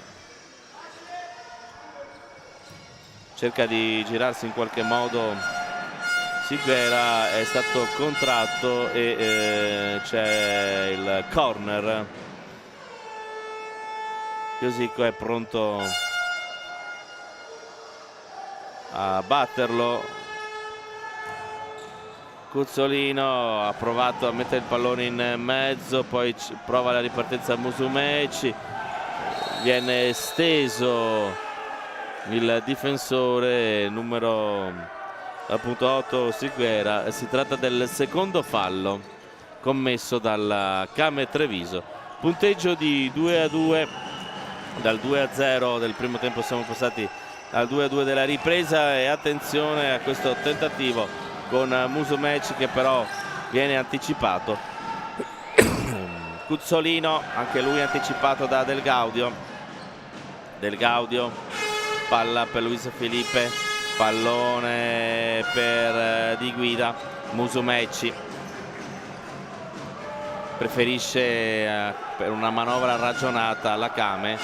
cerca di girarsi in qualche modo. Figuera è stato contratto e c'è il corner. Iosico è pronto a batterlo. Cuzzolino ha provato a mettere il pallone in mezzo, poi prova la ripartenza Musumeci, viene steso il difensore numero appunto 8 Figuera. Si tratta del secondo fallo commesso dal Came Treviso. Punteggio di 2-2, dal 2-0 del primo tempo siamo passati al 2-2 della ripresa, e attenzione a questo tentativo con Musumeci che però viene anticipato. Cuzzolino, anche lui anticipato da Del Gaudio. Del Gaudio, palla per Luis Felipe, pallone per Di Guida. Musumeci preferisce per una manovra ragionata la Came,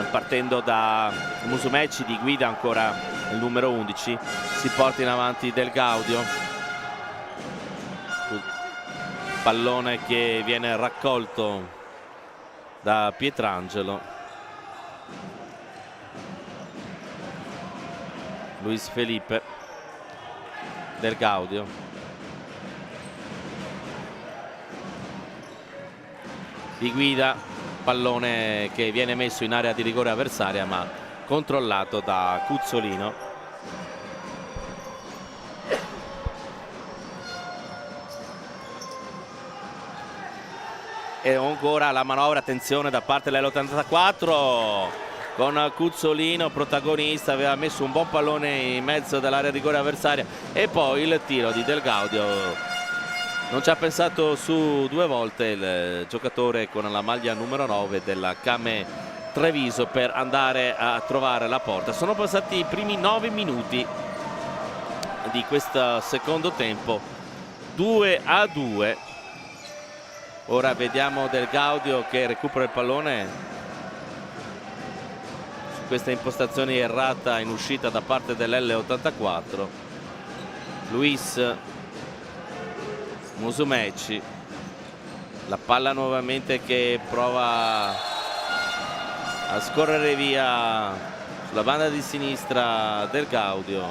partendo da Musumeci. Di Guida ancora il numero 11, si porta in avanti Del Gaudio, pallone che viene raccolto da Pietrangelo. Luis Felipe, Del Gaudio, Di Guida, pallone che viene messo in area di rigore avversaria ma controllato da Cuzzolino. E ancora la manovra, attenzione da parte dell'84 con Cuzzolino protagonista, aveva messo un buon pallone in mezzo dell'area di rigore avversaria, e poi il tiro di Del Gaudio. Non ci ha pensato su due volte il giocatore con la maglia numero 9 della Came Treviso per andare a trovare la porta. Sono passati i primi 9 minuti di questo secondo tempo, 2-2. Ora vediamo Del Gaudio che recupera il pallone su questa impostazione errata in uscita da parte dell'L84. Luis Musumeci, la palla nuovamente che prova a scorrere via sulla banda di sinistra Del Gaudio.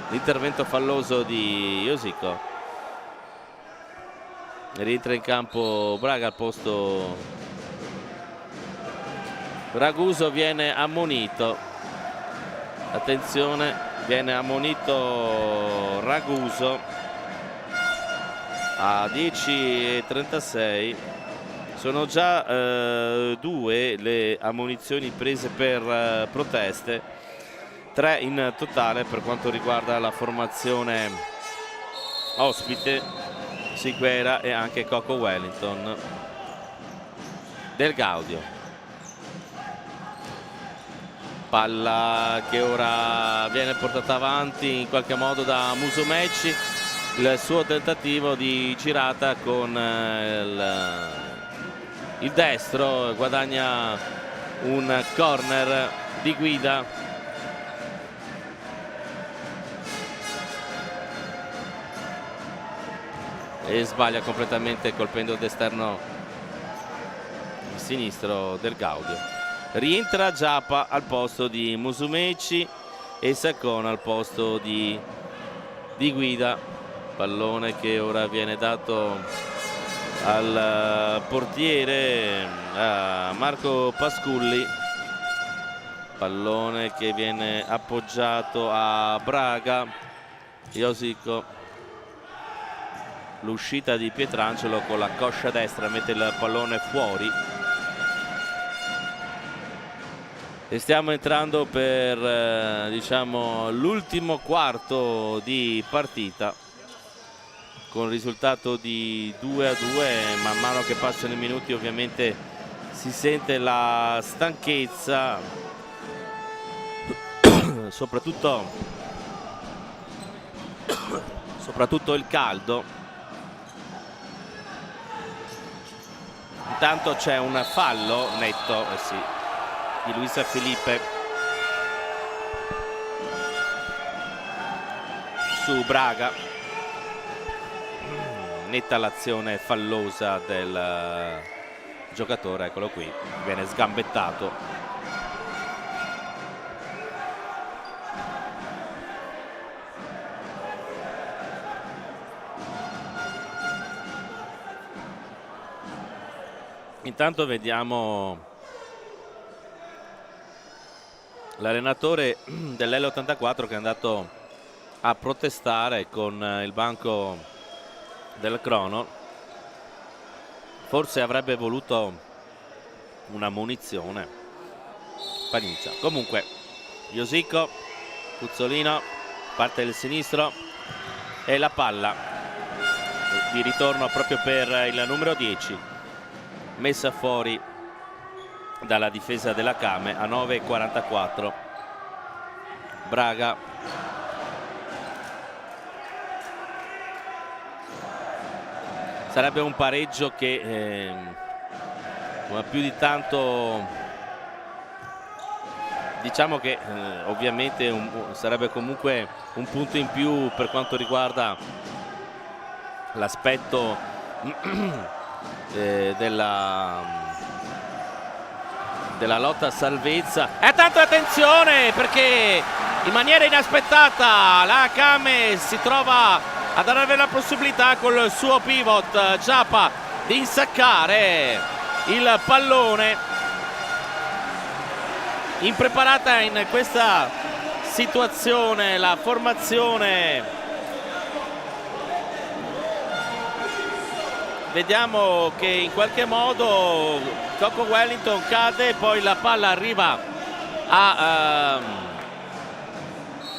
L'intervento falloso di Iosico. Rientra in campo Braga al posto. Raguso viene ammonito. Attenzione, viene ammonito Raguso a 10:36. Sono già 2 le ammonizioni prese per proteste, 3 in totale per quanto riguarda la formazione ospite, Figuera e anche Coco Wellington. Del Gaudio, palla che ora viene portata avanti in qualche modo da Musumeci, il suo tentativo di girata con il destro, guadagna un corner Di Guida. E sbaglia completamente colpendo d'esterno il sinistro Del Gaudio. Rientra Giappa al posto di Musumeci e Saccone al posto di Guida. Pallone che ora viene dato al portiere Marco Pasculli, pallone che viene appoggiato a Braga. Iosico, l'uscita di Pietrangelo con la coscia destra mette il pallone fuori, e stiamo entrando per diciamo l'ultimo quarto di partita con il risultato di 2-2. Man mano che passano i minuti ovviamente si sente la stanchezza, soprattutto il caldo. Intanto c'è un fallo netto, sì, di Luis Felipe su Braga. Netta l'azione fallosa del giocatore, eccolo qui, viene sgambettato. Intanto vediamo l'allenatore dell'L84 che è andato a protestare con il banco del Crono. Forse avrebbe voluto una munizione. Paniccia. Comunque Iosico, Puzzolino, parte del sinistro e la palla di ritorno proprio per il numero 10, messa fuori dalla difesa della Came a 9:44. Braga sarebbe un pareggio che più di tanto, diciamo che ovviamente sarebbe comunque un punto in più per quanto riguarda l'aspetto della lotta a salvezza. E tanto attenzione, perché in maniera inaspettata la Came si trova ad avere la possibilità col suo pivot Giappa di insaccare il pallone. Impreparata in questa situazione la formazione. Vediamo che in qualche modo Coco Wellington cade, poi la palla arriva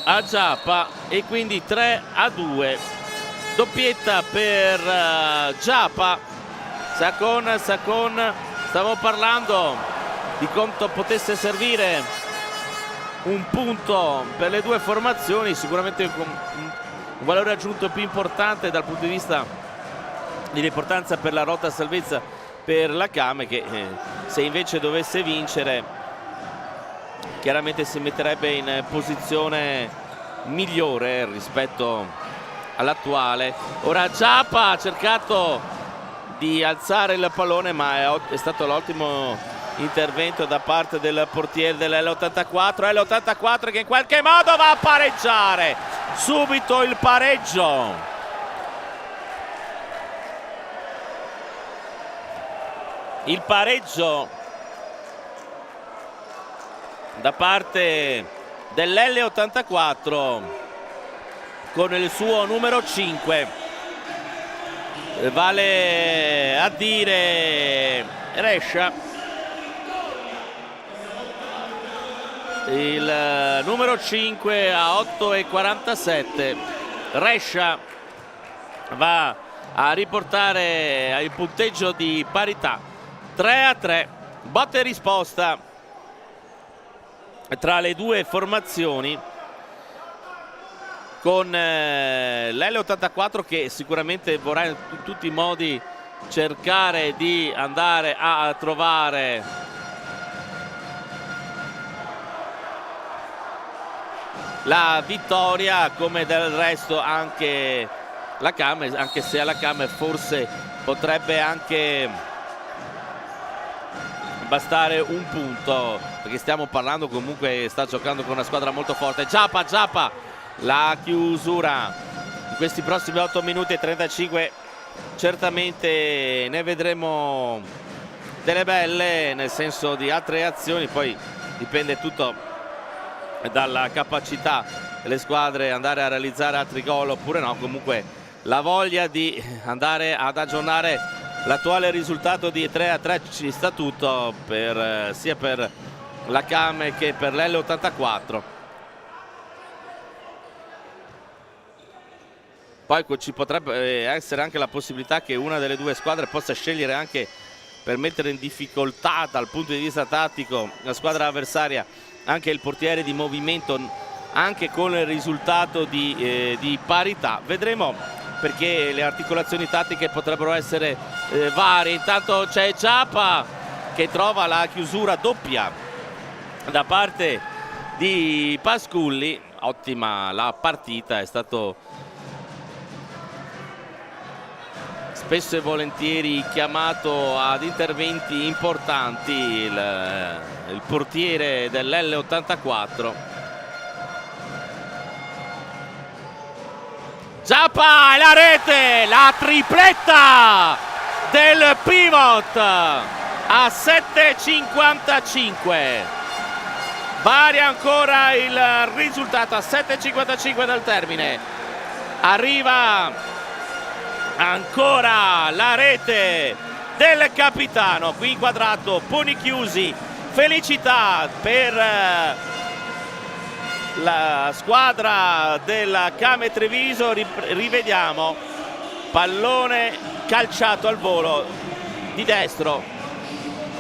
a Giappa e quindi 3-2, doppietta per Giappa. Sacon, stavo parlando di quanto potesse servire un punto per le due formazioni, sicuramente un valore aggiunto più importante dal punto di vista dell'importanza per la lotta a salvezza per la Came, che se invece dovesse vincere chiaramente si metterebbe in posizione migliore rispetto all'attuale. Ora Giappa ha cercato di alzare il pallone, ma è stato l'ottimo intervento da parte del portiere dell'L84 che in qualche modo va a pareggiare subito il pareggio. Il pareggio da parte dell'L84 con il suo numero 5, vale a dire Rescia. Il numero 5 a 8:47. Rescia va a riportare il punteggio di parità 3-3, botta e risposta tra le due formazioni, con l'L84 che sicuramente vorrà in tutti i modi cercare di andare a trovare la vittoria, come del resto anche la Came, anche se alla Came forse potrebbe anche bastare un punto, perché stiamo parlando comunque, sta giocando con una squadra molto forte. Giappa, la chiusura in questi prossimi 8 minuti e 35 certamente ne vedremo delle belle, nel senso di altre azioni, poi dipende tutto dalla capacità delle squadre andare a realizzare altri gol oppure no. Comunque la voglia di andare ad aggiornare l'attuale risultato di 3-3 ci sta tutto, sia per la Came che per l'L84. Poi ci potrebbe essere anche la possibilità che una delle due squadre possa scegliere anche per mettere in difficoltà dal punto di vista tattico la squadra avversaria anche il portiere di movimento, anche con il risultato di parità. Vedremo, perché le articolazioni tattiche potrebbero essere varie. Intanto c'è Ciapa che trova la chiusura doppia da parte di Pasculli. Ottima la partita, è stato spesso e volentieri chiamato ad interventi importanti il portiere dell'L84. Ciapa e la rete, la tripletta del pivot a 7,55. Varia ancora il risultato a 7,55 dal termine. Arriva ancora la rete del capitano, qui inquadrato, pugni chiusi, felicità per la squadra della Came Treviso. Rivediamo, pallone calciato al volo di destro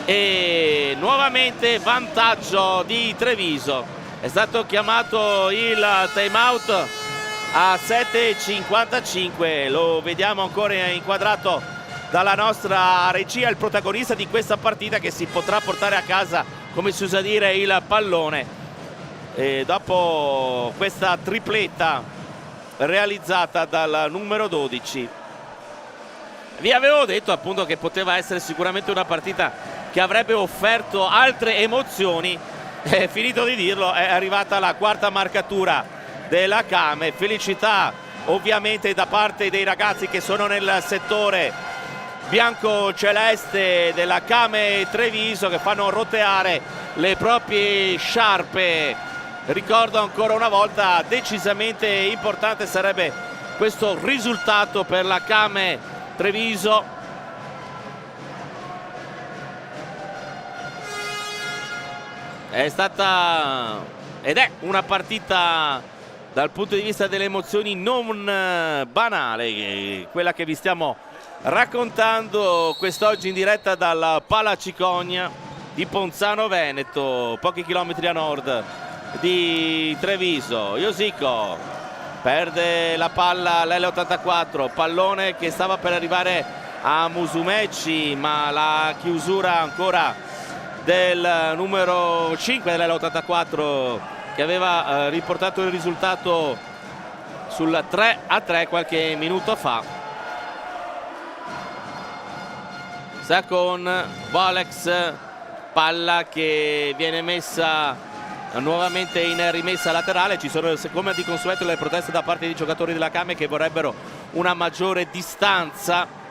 e nuovamente vantaggio di Treviso. È stato chiamato il time out a 7,55, lo vediamo ancora inquadrato dalla nostra regia, il protagonista di questa partita che si potrà portare a casa, come si usa dire, il pallone. E dopo questa tripletta realizzata dal numero 12, vi avevo detto appunto che poteva essere sicuramente una partita che avrebbe offerto altre emozioni. È finito di dirlo, è arrivata la quarta marcatura della Came. Felicità ovviamente da parte dei ragazzi che sono nel settore bianco-celeste della Came Treviso, che fanno roteare le proprie sciarpe. Ricordo ancora una volta, decisamente importante sarebbe questo risultato per la Came Treviso. È stata ed è una partita dal punto di vista delle emozioni non banale, quella che vi stiamo raccontando quest'oggi in diretta dalla Pala Cicogna di Ponzano Veneto, pochi chilometri a nord di Treviso. Iosico perde la palla l'L84, pallone che stava per arrivare a Musumeci, ma la chiusura ancora del numero 5 dell'L84 che aveva riportato il risultato sul 3-3 qualche minuto fa. Sacon, Volex, palla che viene messa nuovamente in rimessa laterale. Ci sono, come di consueto, le proteste da parte dei giocatori della Came che vorrebbero una maggiore distanza.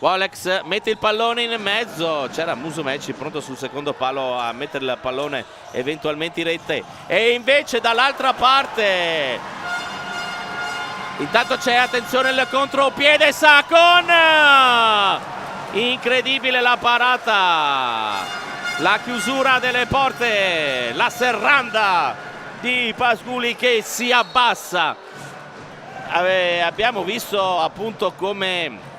Volex mette il pallone in mezzo, c'era Musumeci pronto sul secondo palo a mettere il pallone eventualmente in rete, e invece dall'altra parte intanto c'è, attenzione, il contropiede, Sacon, incredibile la parata, la chiusura delle porte, la serranda di Pasculi che si abbassa. Abbiamo visto appunto come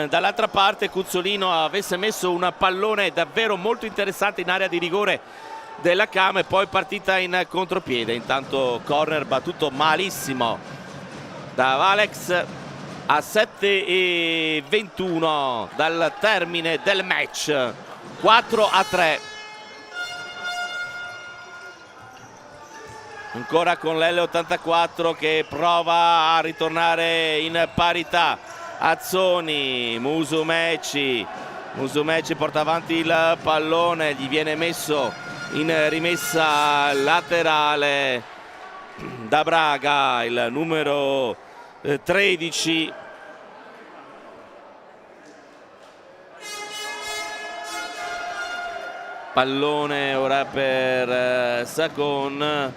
dall'altra parte Cuzzolino avesse messo un pallone davvero molto interessante in area di rigore della Came, poi partita in contropiede. Intanto corner battuto malissimo da Valex a 7,21 dal termine del match, 4-3. Ancora con l'L84 che prova a ritornare in parità. Azzoni, Musumeci porta avanti il pallone, gli viene messo in rimessa laterale da Braga, il numero 13. Pallone ora per Sacon.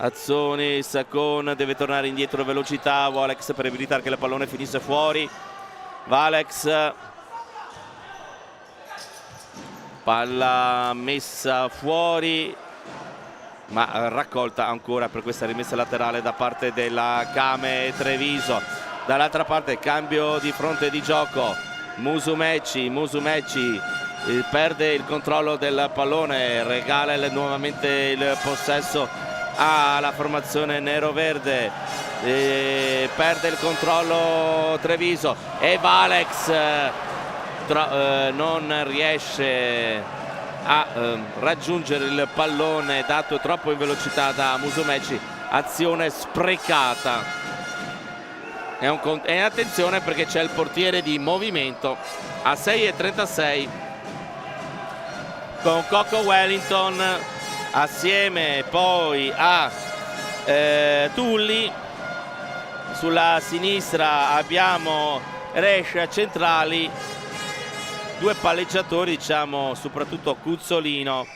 Azzoni, Sacon deve tornare indietro, velocità, Volex per evitare che il pallone finisse fuori. Valex, palla messa fuori ma raccolta ancora per questa rimessa laterale da parte della Kame Treviso. Dall'altra parte cambio di fronte di gioco, Musumeci perde il controllo del pallone, regala nuovamente il possesso alla formazione nero-verde, perde il controllo Treviso e Valex non riesce a raggiungere il pallone dato troppo in velocità da Musumeci. Azione sprecata. E attenzione perché c'è il portiere di movimento a 6,36 con Coco Wellington assieme poi a Tulli. Sulla sinistra abbiamo Rescia, centrali, due palleggiatori, diciamo soprattutto Cuzzolino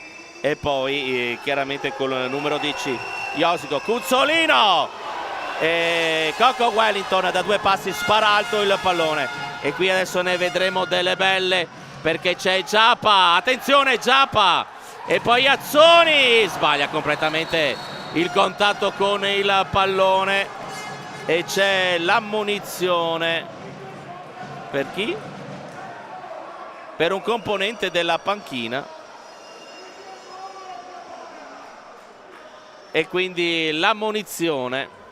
e poi chiaramente con il numero 10 Iosico. Cuzzolino e Coco Wellington da due passi spara alto il pallone e qui adesso ne vedremo delle belle perché c'è Giappa, attenzione Giappa, e poi Azzoni sbaglia completamente il contatto con il pallone e c'è l'ammonizione per chi? Per un componente della panchina e quindi l'ammonizione.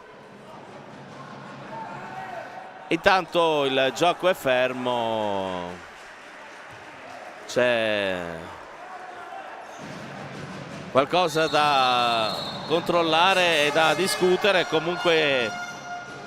Intanto il gioco è fermo, c'è qualcosa da controllare e da discutere. Comunque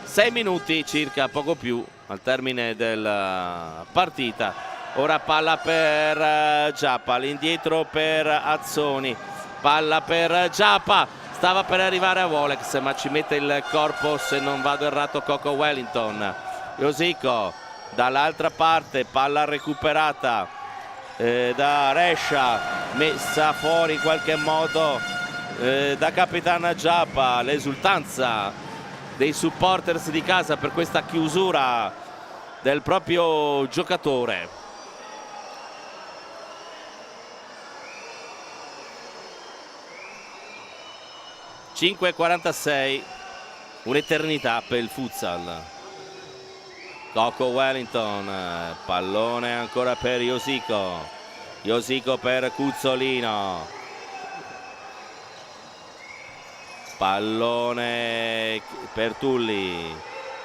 6 minuti circa, poco più, al termine della partita. Ora palla per Giappa, all'indietro per Azzoni, palla per Giappa, stava per arrivare a Volex ma ci mette il corpo, se non vado errato, Coco Wellington. Iosico dall'altra parte, palla recuperata da Rescia, messa fuori in qualche modo da capitana Giappa. L'esultanza dei supporters di casa per questa chiusura del proprio giocatore. (5:46), un'eternità per il futsal. Coco Wellington, pallone ancora per Iosico, Iosico per Cuzzolino, pallone per Tulli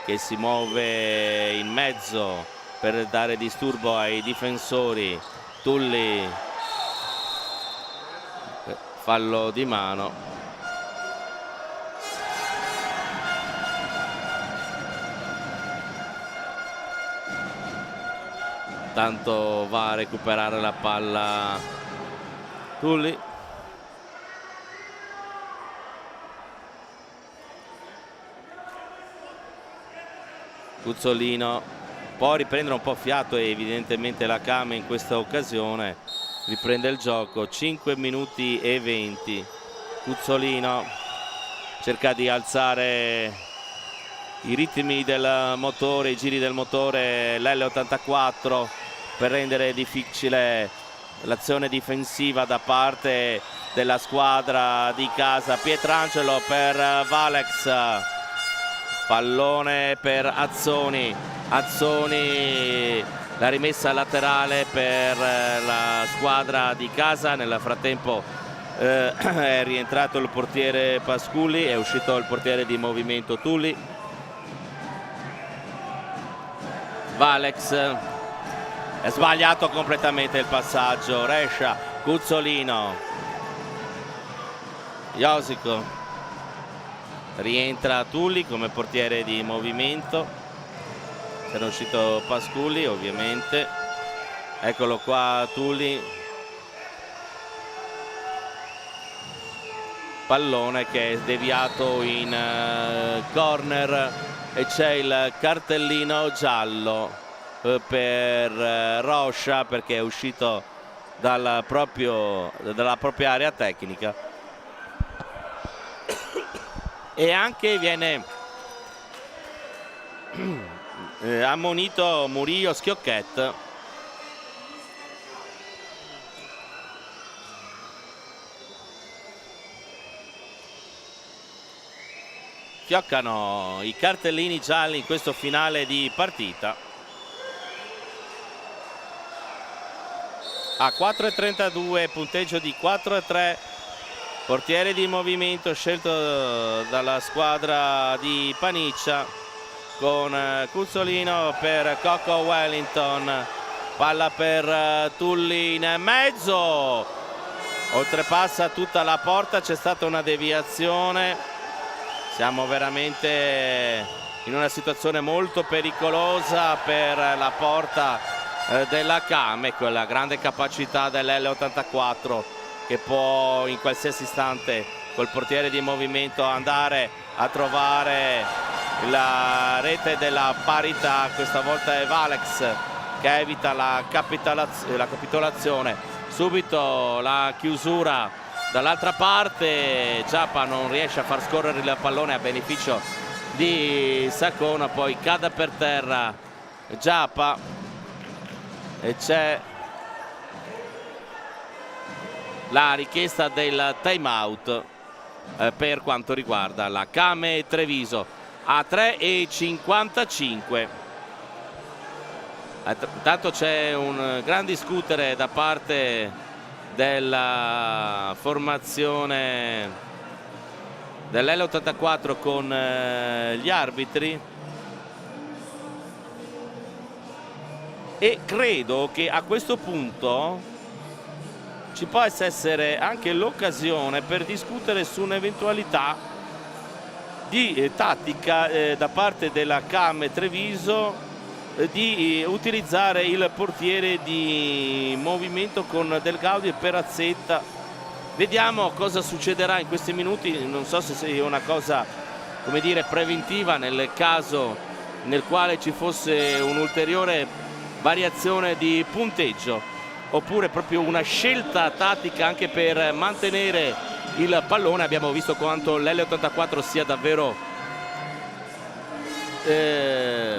che si muove in mezzo per dare disturbo ai difensori. Tulli, fallo di mano. Tanto va a recuperare la palla Tulli. Cuzzolino può riprendere un po' fiato e evidentemente la Kame in questa occasione riprende il gioco. 5 minuti e 20. Cuzzolino cerca di alzare i ritmi del motore, i giri del motore, l'L84, per rendere difficile l'azione difensiva da parte della squadra di casa. Pietrangelo per Valex, pallone per Azzoni, Azzoni, la rimessa laterale per la squadra di casa. Nel frattempo è rientrato il portiere Pasculli, è uscito il portiere di movimento Tulli. Valex, è sbagliato completamente il passaggio. Rescia, Cuzzolino, Iosico, rientra Tulli come portiere di movimento. Era uscito Pasculli ovviamente, eccolo qua Tulli, pallone che è deviato in corner e c'è il cartellino giallo per Roscia perché è uscito dalla propria area tecnica e anche viene ammonito Murillo Schiocchet. schioccano i cartellini gialli in questo finale di partita. A 4,32, punteggio di 4-3, portiere di movimento scelto dalla squadra di Paniccia, con Cuzzolino per Coco Wellington, palla per Tulli in mezzo, oltrepassa tutta la porta, c'è stata una deviazione, siamo veramente in una situazione molto pericolosa per la porta della Came, con la grande capacità dell'L84 che può in qualsiasi istante col portiere di movimento andare a trovare la rete della parità. Questa volta è Valex che evita la capitolazione, subito la chiusura dall'altra parte, Giappa non riesce a far scorrere il pallone a beneficio di Sacona, poi cade per terra Giappa e c'è la richiesta del time out per quanto riguarda la Came Treviso a 3,55. Intanto c'è un gran discutere da parte della formazione dell'L84 con gli arbitri, e credo che a questo punto ci possa essere anche l'occasione per discutere su un'eventualità di tattica da parte della Came Treviso di utilizzare il portiere di movimento con Del Gaudio e Perazzetta. Vediamo cosa succederà in questi minuti, non so se sia una cosa, come dire, preventiva nel caso nel quale ci fosse un'ulteriore variazione di punteggio, oppure proprio una scelta tattica anche per mantenere il pallone. Abbiamo visto quanto l'L84 sia davvero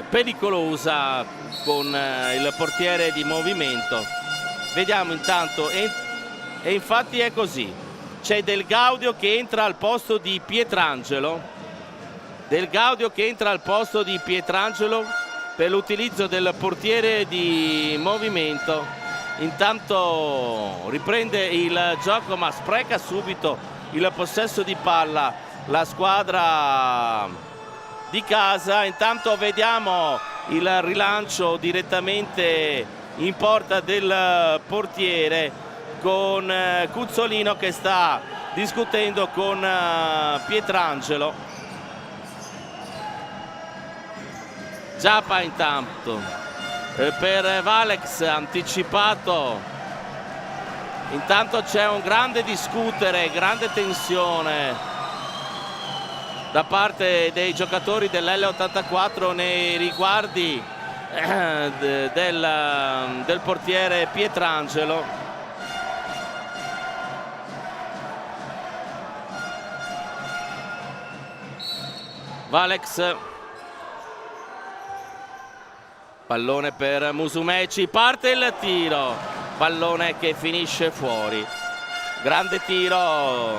pericolosa con il portiere di movimento. Vediamo intanto, e infatti è così, c'è Del Gaudio che entra al posto di Pietrangelo, Del Gaudio che entra al posto di Pietrangelo per l'utilizzo del portiere di movimento. Intanto riprende il gioco ma spreca subito il possesso di palla la squadra di casa. Intanto vediamo il rilancio direttamente in porta del portiere con Cuzzolino che sta discutendo con Pietrangelo. Giappa intanto per Valex, anticipato. Intanto c'è un grande discutere, grande tensione da parte dei giocatori dell'L84 nei riguardi del portiere Pietrangelo. Valex, pallone per Musumeci, parte il tiro, pallone che finisce fuori. Grande tiro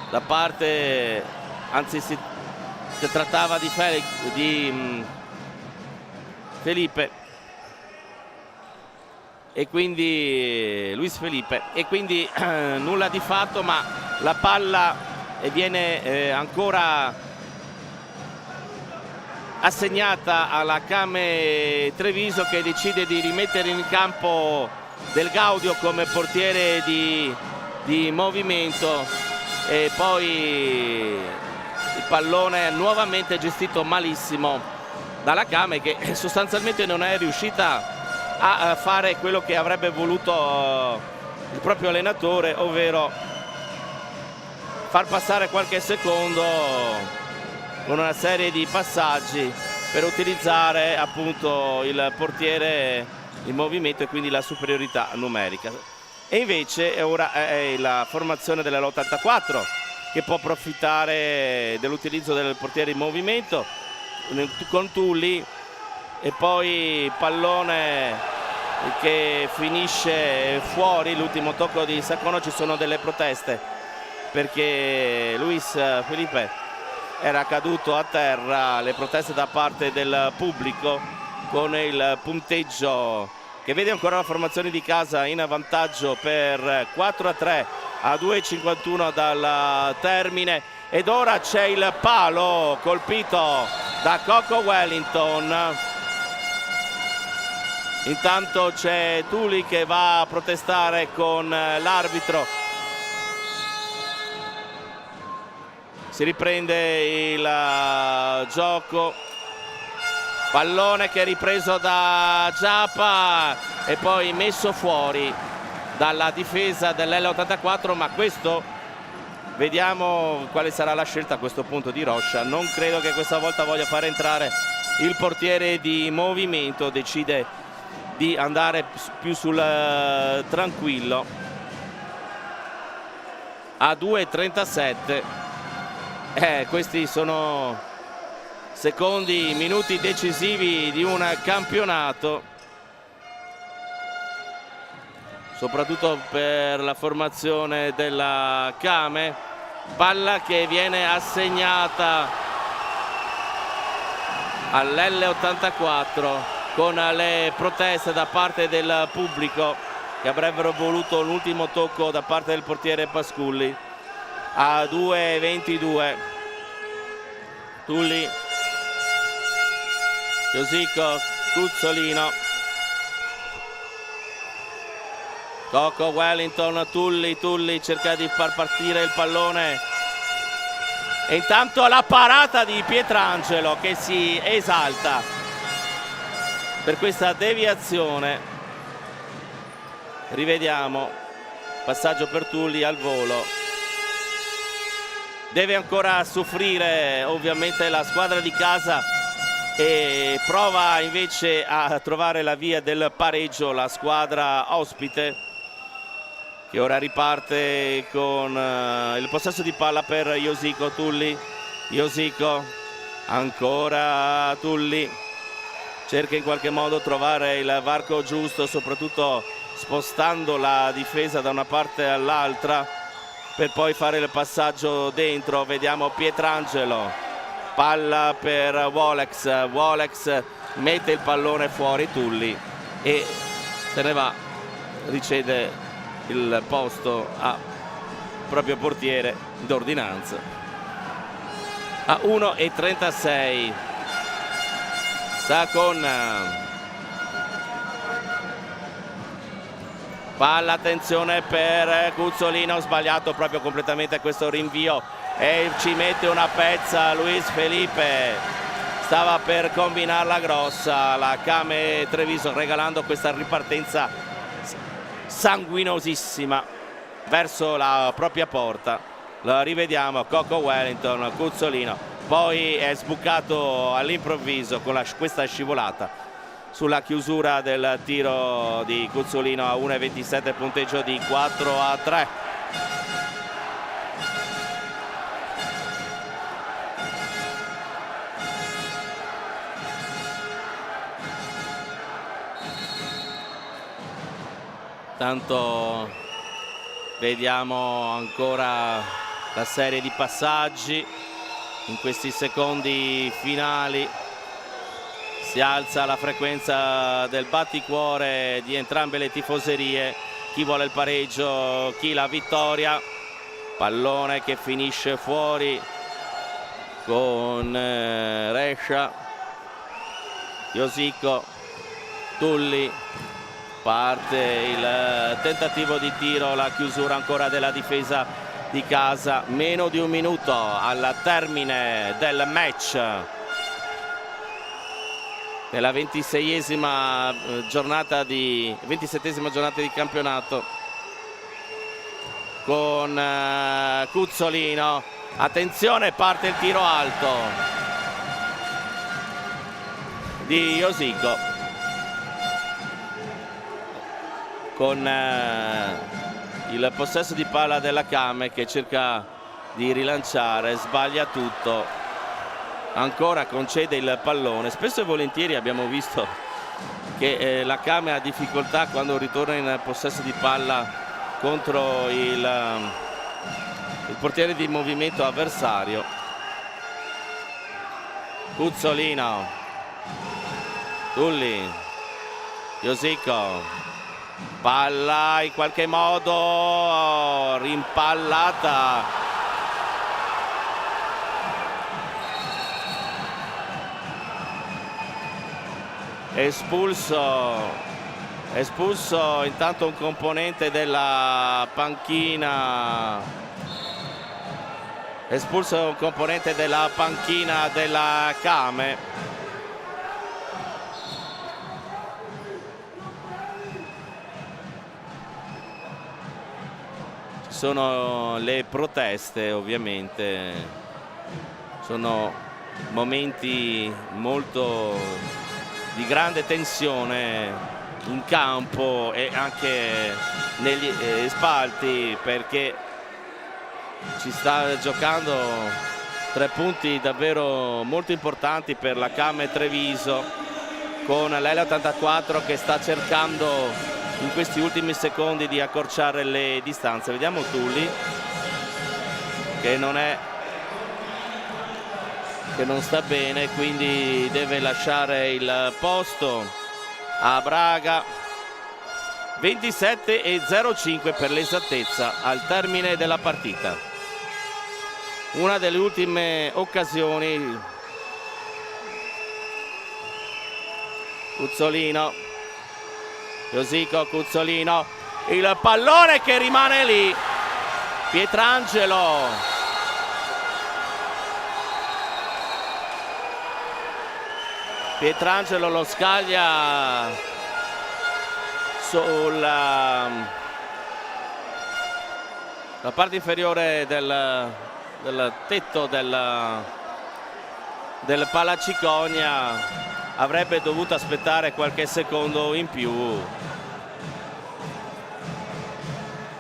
da parte, anzi si trattava di Felipe, e quindi Luis Felipe, e quindi nulla di fatto, ma la palla viene ancora assegnata alla Came Treviso, che decide di rimettere in campo Del Gaudio come portiere di movimento, e poi il pallone nuovamente gestito malissimo dalla Came, che sostanzialmente non è riuscita a fare quello che avrebbe voluto il proprio allenatore, ovvero far passare qualche secondo con una serie di passaggi per utilizzare appunto il portiere in movimento e quindi la superiorità numerica. E invece ora è la formazione dell'L84 che può approfittare dell'utilizzo del portiere in movimento con Tulli, e poi pallone che finisce fuori, l'ultimo tocco di Saccono. Ci sono delle proteste perché Luis Felipe era caduto a terra. Le proteste da parte del pubblico, con il punteggio che vede ancora la formazione di casa in vantaggio per 4-3 a 2,51 dal termine. Ed ora c'è il palo colpito da Coco Wellington. Intanto c'è Tulli che va a protestare con l'arbitro. Si riprende il gioco. Pallone che è ripreso da Giappa e poi messo fuori dalla difesa dell'L84, ma questo, vediamo quale sarà la scelta a questo punto di Rocha. Non credo che questa volta voglia far entrare il portiere di movimento, decide di andare più sul tranquillo. A 2,37. Questi sono secondi, minuti decisivi di un campionato, soprattutto per la formazione della Kame. Palla che viene assegnata all'L84 con le proteste da parte del pubblico, che avrebbero voluto l'ultimo tocco da parte del portiere Pasculli. A 2,22. Tulli, Iosico, Cuzzolino, Coco Wellington, Tulli cerca di far partire il pallone e intanto la parata di Pietrangelo che si esalta per questa deviazione. Rivediamo, passaggio per Tulli al volo. Deve ancora soffrire ovviamente la squadra di casa e prova invece a trovare la via del pareggio la squadra ospite, che ora riparte con il possesso di palla per Iosico. Tulli, Iosico, ancora Tulli, cerca in qualche modo trovare il varco giusto, soprattutto spostando la difesa da una parte all'altra per poi fare il passaggio dentro. Vediamo Pietrangelo, palla per Wolex mette il pallone fuori. Tulli e se ne va, riceve il posto a proprio portiere d'ordinanza. A 1,36 Sacon, palla, attenzione per Cuzzolino, sbagliato proprio completamente questo rinvio e ci mette una pezza Luis Felipe. Stava per combinarla grossa la Kame Treviso, regalando questa ripartenza sanguinosissima verso la propria porta. La rivediamo, Coco Wellington, Cuzzolino, poi è sbucato all'improvviso con questa scivolata sulla chiusura del tiro di Cuzzolino. A 1,27, punteggio di 4-3. Tanto vediamo ancora la serie di passaggi in questi secondi finali. Si alza la frequenza del batticuore di entrambe le tifoserie. Chi vuole il pareggio, chi la vittoria. Pallone che finisce fuori con Rescia. Iosico, Tulli, parte il tentativo di tiro, la chiusura ancora della difesa di casa. Meno di un minuto al termine del match nella 27esima giornata di campionato, con Cuzzolino. Attenzione, parte il tiro alto di Iosico con il possesso di palla della Kame che cerca di rilanciare, sbaglia tutto. Ancora concede il pallone. Spesso e volentieri abbiamo visto che la Kame ha difficoltà quando ritorna in possesso di palla contro il portiere di movimento avversario. Cuzzolino, Tulli, Iosico, palla in qualche modo rimpallata, espulso intanto un componente della panchina, della Kame. Sono le proteste, ovviamente sono momenti molto di grande tensione in campo e anche negli spalti, perché ci sta giocando 3 punti davvero molto importanti per la Kame Treviso, con l'L84 che sta cercando in questi ultimi secondi di accorciare le distanze. Vediamo Tulli che non sta bene, quindi deve lasciare il posto a Braga. 27:05 per l'esattezza al termine della partita. Una delle ultime occasioni. Cuzzolino, Iosico, Cuzzolino, il pallone che rimane lì. Pietrangelo, lo scaglia sulla la parte inferiore del tetto del Palacicogna. Avrebbe dovuto aspettare qualche secondo in più.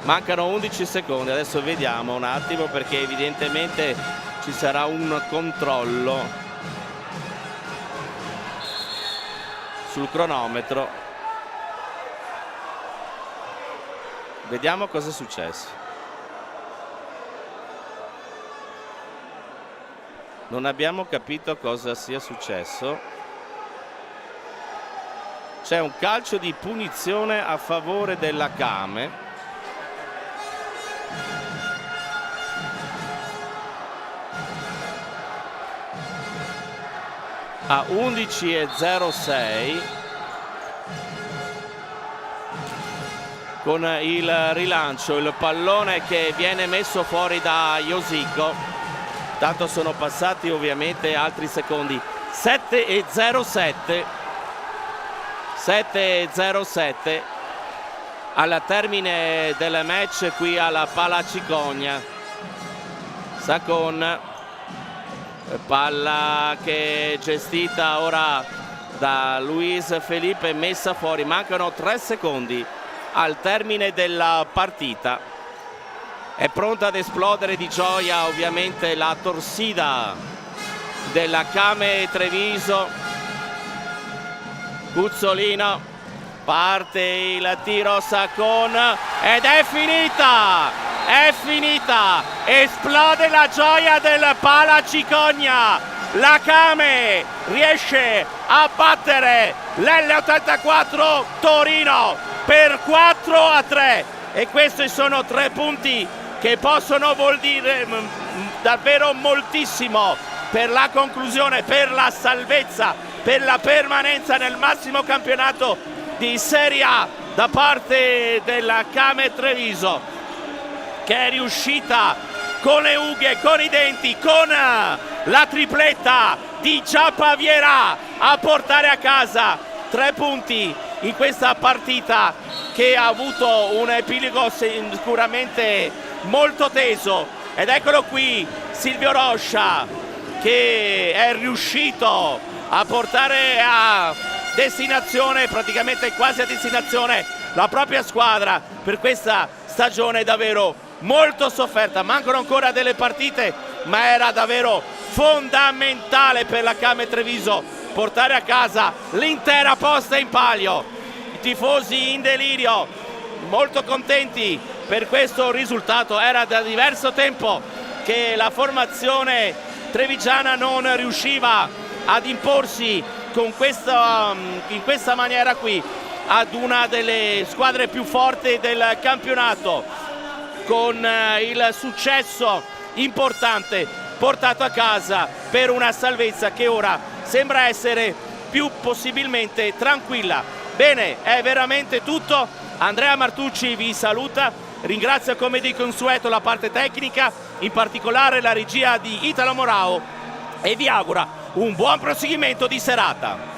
Mancano 11 secondi, adesso vediamo un attimo, perché evidentemente ci sarà un controllo sul cronometro. Vediamo cosa è successo. Non abbiamo capito cosa sia successo. C'è un calcio di punizione a favore della Kame. A 11:06 con il rilancio, il pallone che viene messo fuori da Iosico. Tanto sono passati ovviamente altri secondi. 7:07 al termine del match qui alla Palacicogna. Sacon, palla che è gestita ora da Luis Felipe, messa fuori. Mancano 3 secondi al termine della partita. È pronta ad esplodere di gioia ovviamente la Torsida della Kame Treviso. Cuzzolino, parte il tiro, Sacon, ed è finita, esplode la gioia del Palacicogna. La Kame riesce a battere l'L84 Torino per 4-3 e questi sono 3 punti che possono vuol dire davvero moltissimo per la conclusione, per la salvezza, per la permanenza nel massimo campionato di Serie A da parte della Kame Treviso, che è riuscita con le unghie, con i denti, con la tripletta di Giampaviera a portare a casa 3 punti in questa partita che ha avuto un epilogo sicuramente molto teso. Ed eccolo qui Silvio Roscia, che è riuscito a portare a destinazione, praticamente quasi a destinazione, la propria squadra per questa stagione davvero molto sofferta. Mancano ancora delle partite, ma era davvero fondamentale per la Kame Treviso portare a casa l'intera posta in palio. I tifosi in delirio, molto contenti per questo risultato. Era da diverso tempo che la formazione trevigiana non riusciva ad imporsi in questa maniera qui ad una delle squadre più forti del campionato, con il successo importante portato a casa per una salvezza che ora sembra essere più possibilmente tranquilla. Bene, è veramente tutto. Andrea Martucci vi saluta, ringrazio come di consueto la parte tecnica, in particolare la regia di Italo Morao, e vi augura un buon proseguimento di serata.